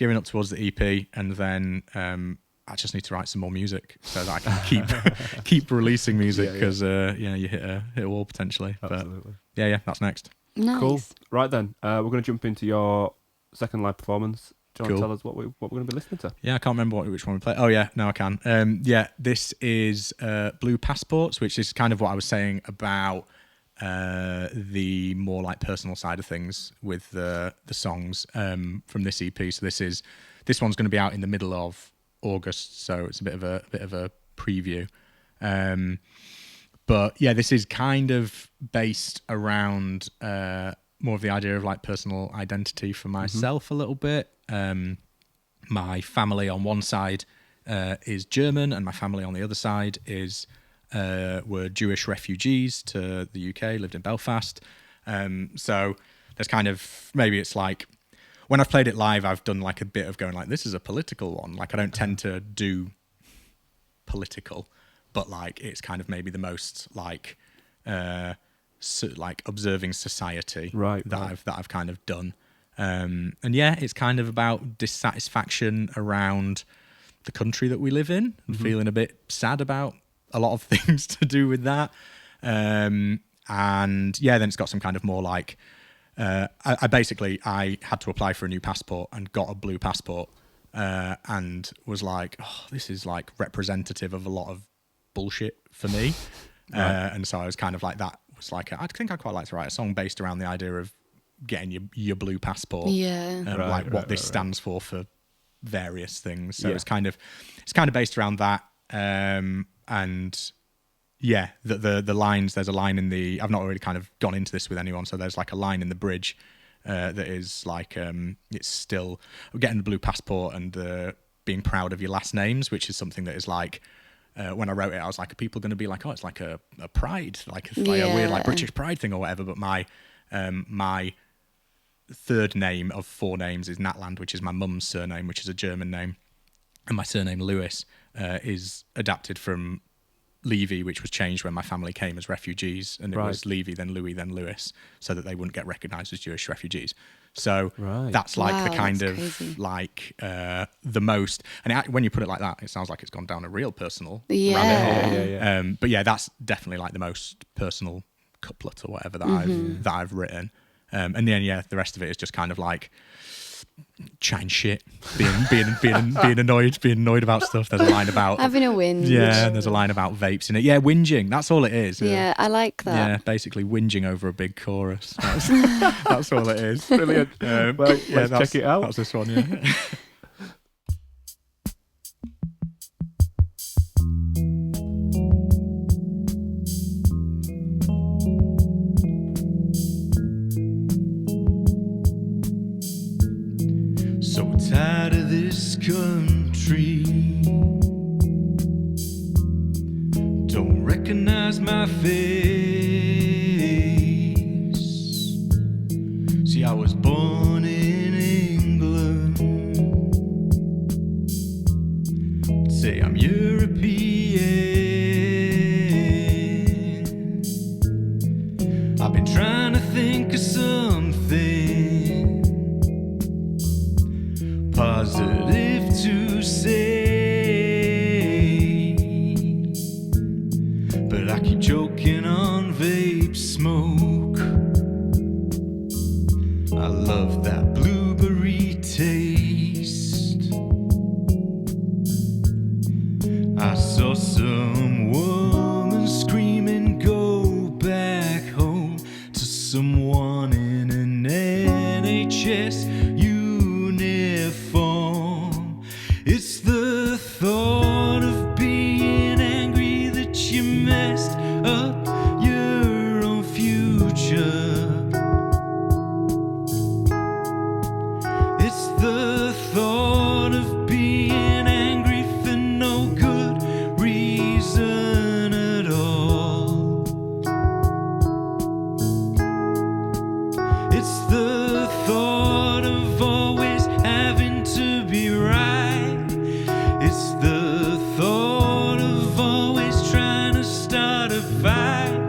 EP, and then I just need to write some more music so that I can keep releasing music, because you hit a wall potentially. Absolutely. But yeah, that's next. Nice. Cool. Right then, we're going to jump into your second live performance. Do you want to Cool. tell us what we're going to be listening to? Yeah, I can't remember which one we played. Oh yeah, no, I can. This is Blue Passports, which is kind of what I was saying about the more like personal side of things with the songs from this EP. So this one's going to be out in the middle of August, so it's a bit of a preview. But yeah, this is kind of based around more of the idea of like personal identity for myself a little bit. My family on one side is German, and my family on the other side were Jewish refugees to the UK, lived in Belfast. So there's kind of, maybe it's like, when I've played it live, I've done like a bit of going like, this is a political one. Like I don't tend to do political, but like it's kind of maybe the most like observing society that I've kind of done. And yeah, it's kind of about dissatisfaction around the country that we live in, and feeling a bit sad about a lot of things to do with that. And yeah, then it's got some kind of more like, I had to apply for a new passport and got a blue passport, and was like, oh, this is like representative of a lot of bullshit for me. And so I was kind of like, that was like, I think I'd quite like to write a song based around the idea of getting your blue passport, what this stands for various things. So it's kind of based around that. And yeah, the lines, there's a line in the, I've not really kind of gone into this with anyone, so there's like a line in the bridge that is like, it's still getting the blue passport and being proud of your last names, which is something that is like, when I wrote it, I was like, are people going to be like, oh, it's like a pride, like a weird like British pride thing or whatever? But my third name of 4 names is Natland, which is my mum's surname, which is a German name, and my surname Lewis is adapted from Levy, which was changed when my family came as refugees, and it was Levy, then Louis, then Lewis, so that they wouldn't get recognised as Jewish refugees. So that's like the kind of crazy. like the most, and when you put it like that, it sounds like it's gone down a real personal Yeah. rabbit hole. But yeah, that's definitely like the most personal couplet or whatever that I've written. And then yeah, the rest of it is just kind of like chatting shit, being annoyed about stuff. There's a line about Having a whinge. Yeah, there's a line about vapes in it. Yeah, whinging. That's all it is. Yeah, I like that. Yeah, basically whinging over a big chorus. That's all it is. Brilliant. Well, let's check it out. That's this one, yeah. So tired of this country. Don't recognize my face. See, I was born in England. Say I'm European. I've been trying to think of something positive to say, but I keep choking on vape smoke. I love that blueberry taste. I saw some woman screaming, go back home to someone in an NHS uniform. It's the thought of being angry that you messed up your own future. It's the thought of being angry for no good reason at all. It's the thought of always having to be right. It's the thought of always trying to start a fight.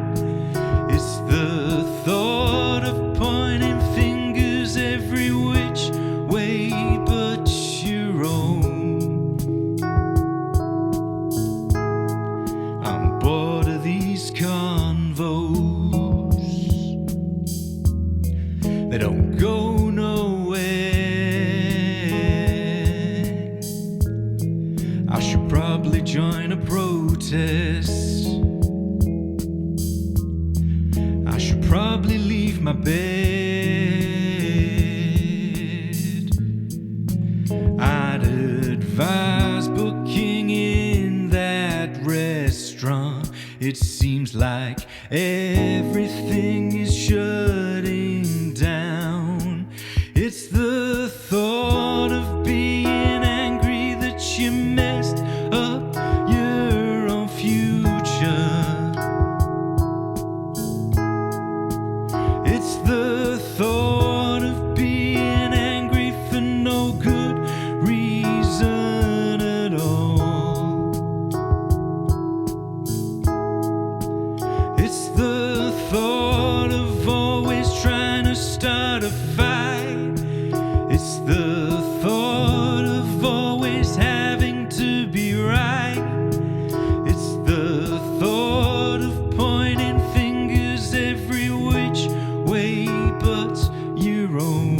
It's the thought of pointing fingers every which way but your own. I'm bored of these convos. They don't go nowhere. I should probably join a protest. I should probably leave my bed. I'd advise booking in that restaurant. It seems like everything is shutting down. It's the thought of being angry that you messed up your own future. It's the thought of being angry for no good reason at all. It's the thought of always trying to start a fight. It's the thought of always having to be right. It's the thought of pointing fingers every which way but your own.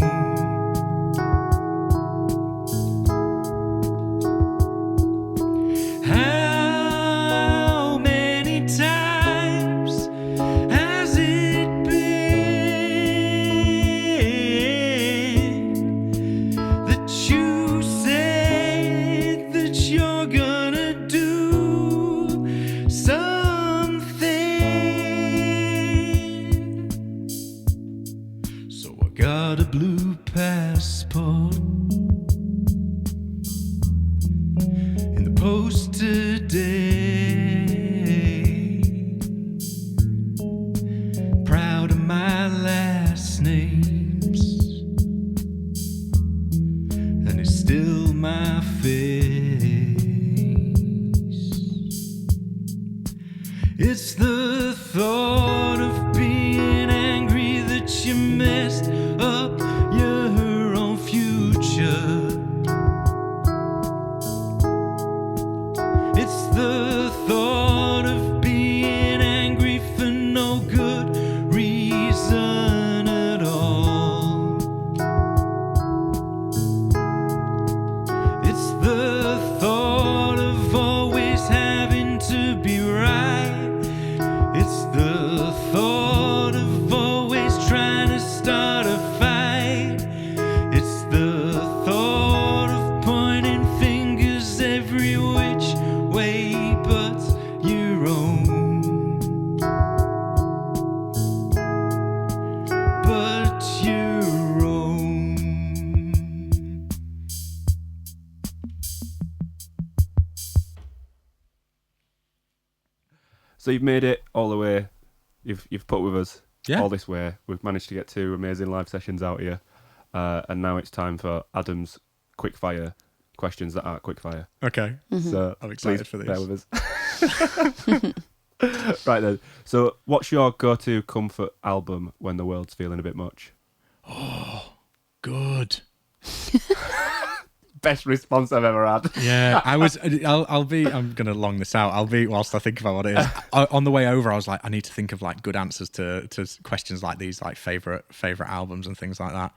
How many times has it been that you said that you're gonna do something? So I got a blue passport in the post today. Proud of my last names, and it's still my face. It's the thought of being angry that you messed up your own future. It's the thought of being angry for no good reason at all. right. It's the thought of always trying to start a fight. It's the thought of pointing fingers every which way but your own. But your own. So you've made it all the way. You've put with us Yeah. all this way. We've managed to get 2 amazing live sessions out here, and now it's time for Adam's quickfire questions that aren't quickfire. Okay. So I'm excited please for this. bear with us. Right then. So, what's your go-to comfort album when the world's feeling a bit much? Good. Best response I've ever had. Yeah, I'm going to long this out. Whilst I think about what it is. On the way over, I was like, I need to think of like good answers to questions like these, like favorite albums and things like that.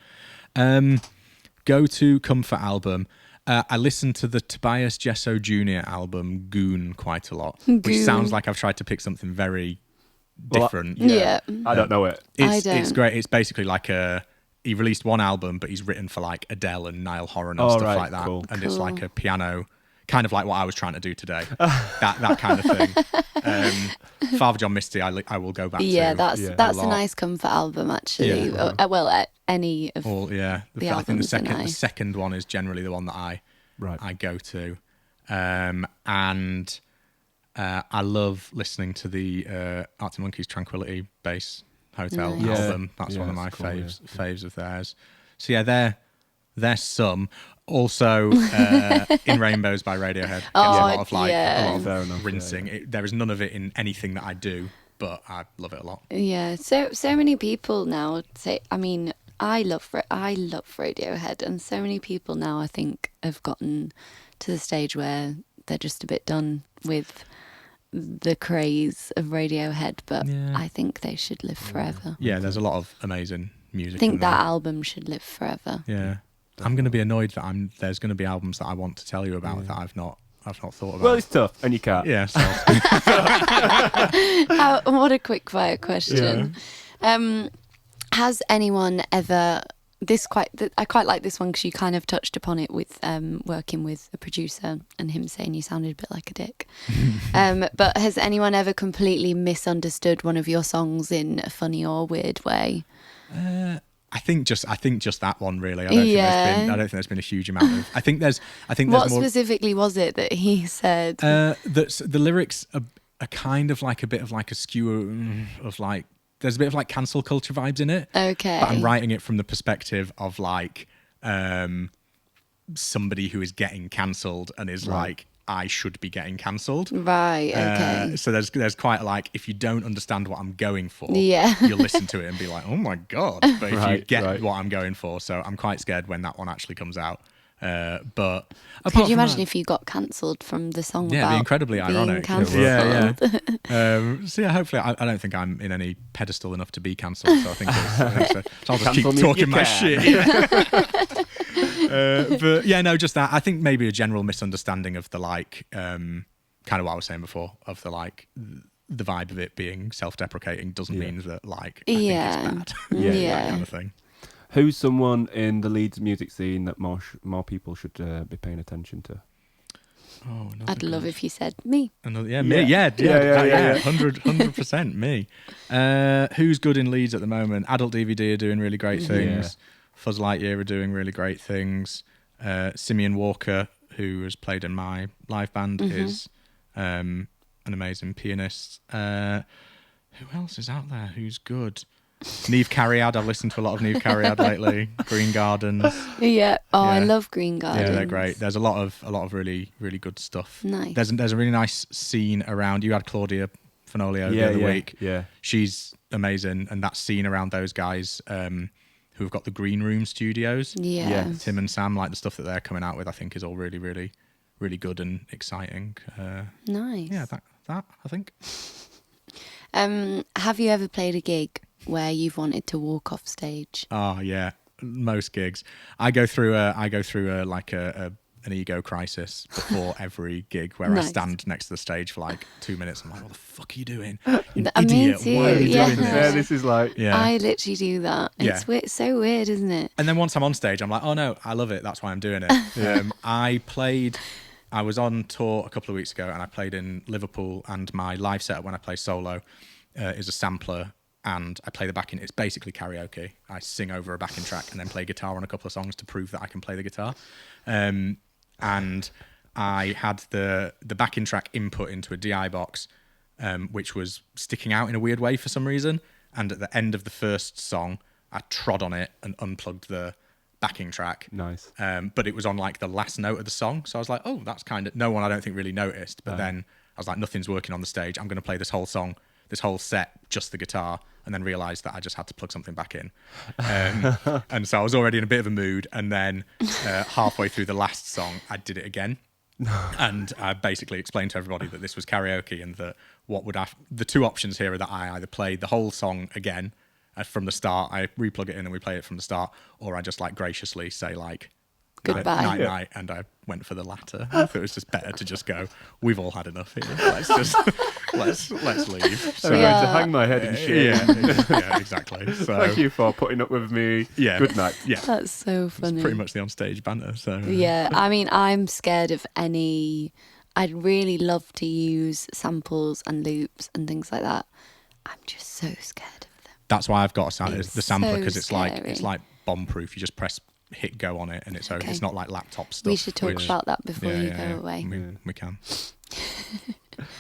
Go to comfort album. I listened to the Tobias Jesso Jr. album Goon quite a lot, which Goon. sounds like I've tried to pick something very different. Yeah. I don't know it. It's I don't. great. It's basically like he released one album, but he's written for like Adele and Niall Horan and Oh, stuff right, like that. cool. And it's Cool. like a piano, kind of like what I was trying to do today. that kind of thing. Father John Misty, I will go back to. Yeah, that's Yeah. a lot. nice comfort album actually. Yeah. Well, any of Or yeah, The I think albums are the nice. second one is generally the one that I go to, and I love listening to the Arctic Monkeys Tranquility Base Hotel Nice. album. That's Yeah, one of my that's cool, faves of theirs. So yeah, they're some. Also, In Rainbows by Radiohead gets a lot of yeah. Fair enough, rinsing. There is none of it in anything that I do, but I love it a lot. Yeah, so many people now say. I mean, I love Radiohead, and so many people now I think have gotten to the stage where they're just a bit done with the craze of Radiohead. But Yeah. I think they should live forever. Yeah, there's a lot of amazing music. I think in there. that album should live forever. Yeah, I'm going to be annoyed that there's going to be albums that I want to tell you about that I've not thought about. Well, it's tough, and you can't. Yeah, so What a quick fire question. Has anyone ever? I quite like this one because you kind of touched upon it with working with a producer and him saying you sounded a bit like a dick. But has anyone ever completely misunderstood one of your songs in a funny or weird way? I think just that one really. I don't think there's been a huge amount of. I think there's What more. specifically was it that he said? The lyrics are kind of like a bit of like a skewer of like. There's a bit of like cancel culture vibes in it. Okay. But I'm writing it from the perspective of like somebody who is getting cancelled and is like, I should be getting cancelled. Right. Okay. So there's quite like, if you don't understand what I'm going for, Yeah. you'll listen to it and be like, oh my God. But if you Right, get right. what I'm going for, so I'm quite scared when that one actually comes out. But Could you imagine if you got cancelled from the song yeah, about it'd be incredibly being ironic. cancelled? Yeah. So yeah, hopefully, I don't think I'm in any pedestal enough to be cancelled. So I think so I'll just keep Cancel me if talking you my can. shit. But yeah, no, just that. I think maybe a general misunderstanding of the like, kind of what I was saying before, of the like, the vibe of it being self-deprecating doesn't mean that like, I think it's bad. That kind of thing. Who's someone in the Leeds music scene that more people should be paying attention to? Oh, I'd love if you said me. Me. Yeah, 100% me. Who's good in Leeds at the moment? Adult DVD are doing really great things. Fuzz Lightyear are doing really great things. Simeon Walker, who has played in my live band, is an amazing pianist. Who else is out there who's good? Neve Carriad. I've listened to a lot of Neve Carriad lately. Green Gardens. Yeah. Oh, I Yeah. love Green Gardens. Yeah, they're great. There's a lot of really, really good stuff. Nice. There's a really nice scene around. You had Claudia Fenolio the other week. Yeah. She's amazing, and that scene around those guys who've got the Green Room Studios. Yeah. Tim and Sam, like the stuff that they're coming out with, I think is all really, really, really good and exciting. Nice. Yeah, that I think. Have you ever played a gig where you've wanted to walk off stage? Oh yeah, most gigs. I go through a an ego crisis before every gig where I Nice. stand next to the stage for like 2 minutes. I'm like, what the fuck are you doing? You I mean, idiot. too, Why are you yeah. doing Yeah, this? this is like Yeah. I literally do that. Yeah. It's weird, so weird, isn't it? And then once I'm on stage, I'm like, oh no, I love it. That's why I'm doing it. I was on tour a couple of weeks ago and I played in Liverpool, and my live setup when I play solo is a sampler, and I play the backing. It's basically karaoke. I sing over a backing track and then play guitar on a couple of songs to prove that I can play the guitar. And I had the backing track input into a DI box, which was sticking out in a weird way for some reason. And at the end of the first song, I trod on it and unplugged the backing track. nice. But it was on like the last note of the song. So I was like, oh, that's kind of... No one, I don't think, really noticed. But then I was like, nothing's working on the stage. I'm going to play this whole song, this whole set, just the guitar, and then realised that I just had to plug something back in. And so I was already in a bit of a mood. And then halfway through the last song, I did it again. And I basically explained to everybody that this was karaoke, and that the two options here are that I either play the whole song again from the start, I replug it in and we play it from the start, or I just like graciously say like Goodbye. night, and I went for the latter. I thought it was just better to just go, we've all had enough here, let's just let's leave. So I'm going to hang my head in shame. yeah, exactly. So Thank you for putting up with me. Yeah. Good night. Yeah, That's so funny. it's pretty much the onstage banter. So Yeah, I mean, I'm scared of any... I'd really love to use samples and loops and things like that. I'm just so scared of them. that's why I've got the It's sampler, so because it's scary. like bomb proof. You just press hit go on it, and it's Okay. it's not like laptop stuff. We should talk which- about that before you go yeah. away. We can.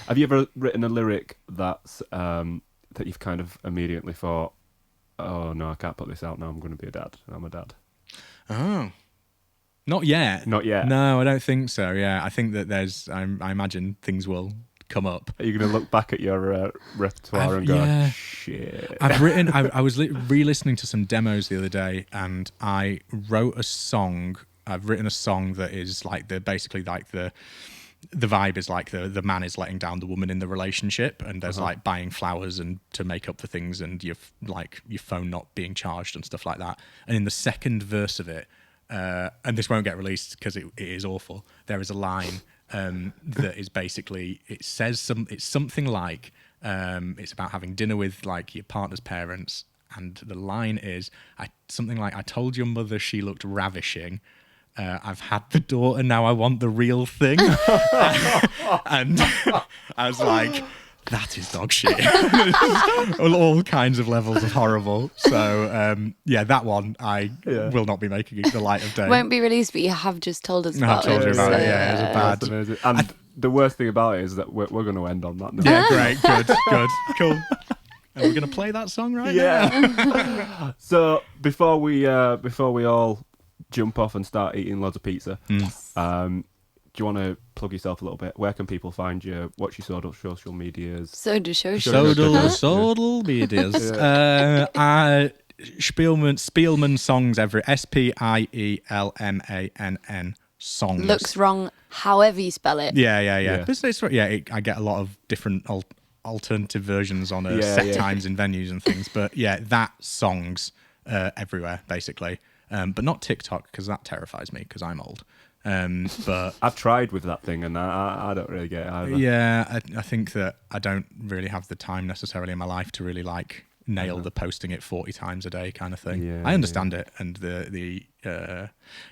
Have you ever written a lyric that's that you've kind of immediately thought, oh no, I can't put this out now, I'm going to be a dad. I'm a dad. Oh, not yet. Not yet. No, I don't think so. Yeah, I think that I imagine things will come up. Are you going to look back at your repertoire and go, yeah. shit? I've written. I was re-listening to some demos the other day, and I wrote a song. I've written a song that is like basically like the vibe is like the man is letting down the woman in the relationship, and there's like buying flowers and to make up for things, and your phone not being charged and stuff like that. And in the second verse of it, and this won't get released because it is awful, there is a line that is basically, it's something like it's about having dinner with like your partner's parents, and the line is something like, I told your mother she looked ravishing. I've had the daughter, now I want the real thing. And I was like, that is dog shit. All kinds of levels of horrible. So, that one I will not be making the light of day. Won't be released, but you have just told us I about told it. you about so, it, yeah, it was a bad... That's amazing. And the worst thing about it is that we're going to end on that note. Yeah, great, good, cool. And we're going to play that song right now? Yeah. So before we all jump off and start eating loads of pizza, do you want to plug yourself a little bit? Where can people find you? What's your sort of social medias? So do show. Sodal medias. Spielmann songs every Spielmann songs. Looks wrong, however you spell it. Yeah. I get a lot of different alternative versions on set times in venues and things, but that songs everywhere basically, but not TikTok because that terrifies me because I'm old. But I've tried with that thing and I don't really get it either. Yeah, I think that I don't really have the time necessarily in my life to really like nail the posting it 40 times a day kind of thing. Yeah, I understand it, and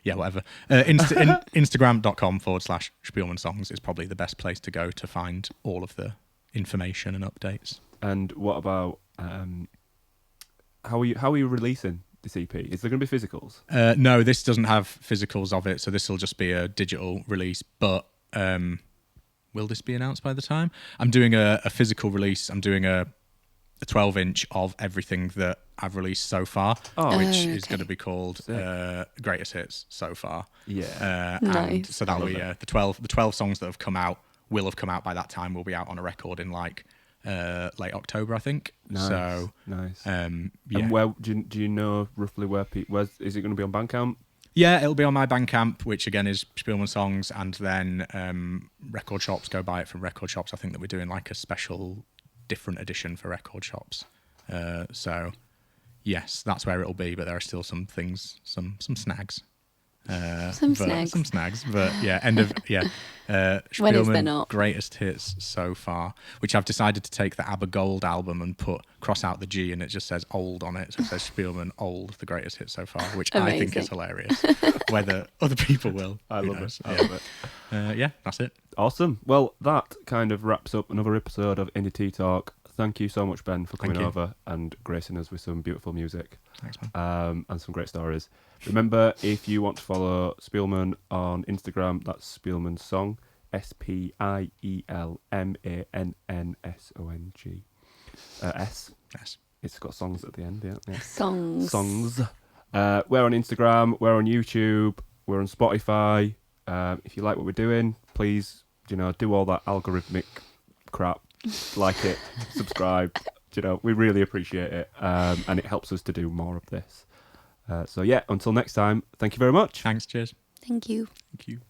whatever. Instagram.com/Spielmann songs is probably the best place to go to find all of the information and updates. And what about how are you releasing this EP? Is there going to be physicals? No, this doesn't have physicals of it, so this will just be a digital release. But will this be announced by the time? I'm doing a physical release. I'm doing a 12-inch of everything that I've released so far, which is going to be called Greatest Hits So Far. Yeah. And Nice. so that'll be the 12 songs that have come out will have come out by that time. Will be out on a record in like late October, I think. Nice. So nice. And where do you know roughly where is it going to be on Bandcamp? Yeah, it'll be on my Bandcamp, which again is Spielmann Songs, and then record shops go buy it from record shops. I think that we're doing like a special different edition for record shops. So yes, that's where it'll be, but there are still some things, some snags. Some snags. But yeah, end of When is there Spielmann not? greatest hits so far, which I've decided to take the ABBA Gold album and cross out the G, and it just says old on it. So it says Spielmann Old, the greatest hit so far, which I think is hilarious. Whether other people will, I love knows? it. I love it. Yeah, that's it. Awesome. Well, that kind of wraps up another episode of Indie Tea Talk. Thank you so much, Ben, for coming over and gracing us with some beautiful music. Thanks, man. And some great stories. Remember, if you want to follow Spielmann on Instagram, that's Spielmann Song, SPIELMANNSONG. S. Yes. It's got songs at the end, yeah. Songs. We're on Instagram, we're on YouTube, we're on Spotify. If you like what we're doing, please, do all that algorithmic crap. Like it, subscribe. We really appreciate it, and it helps us to do more of this. So yeah, until next time, thank you very much. Thanks, cheers. Thank you. Thank you.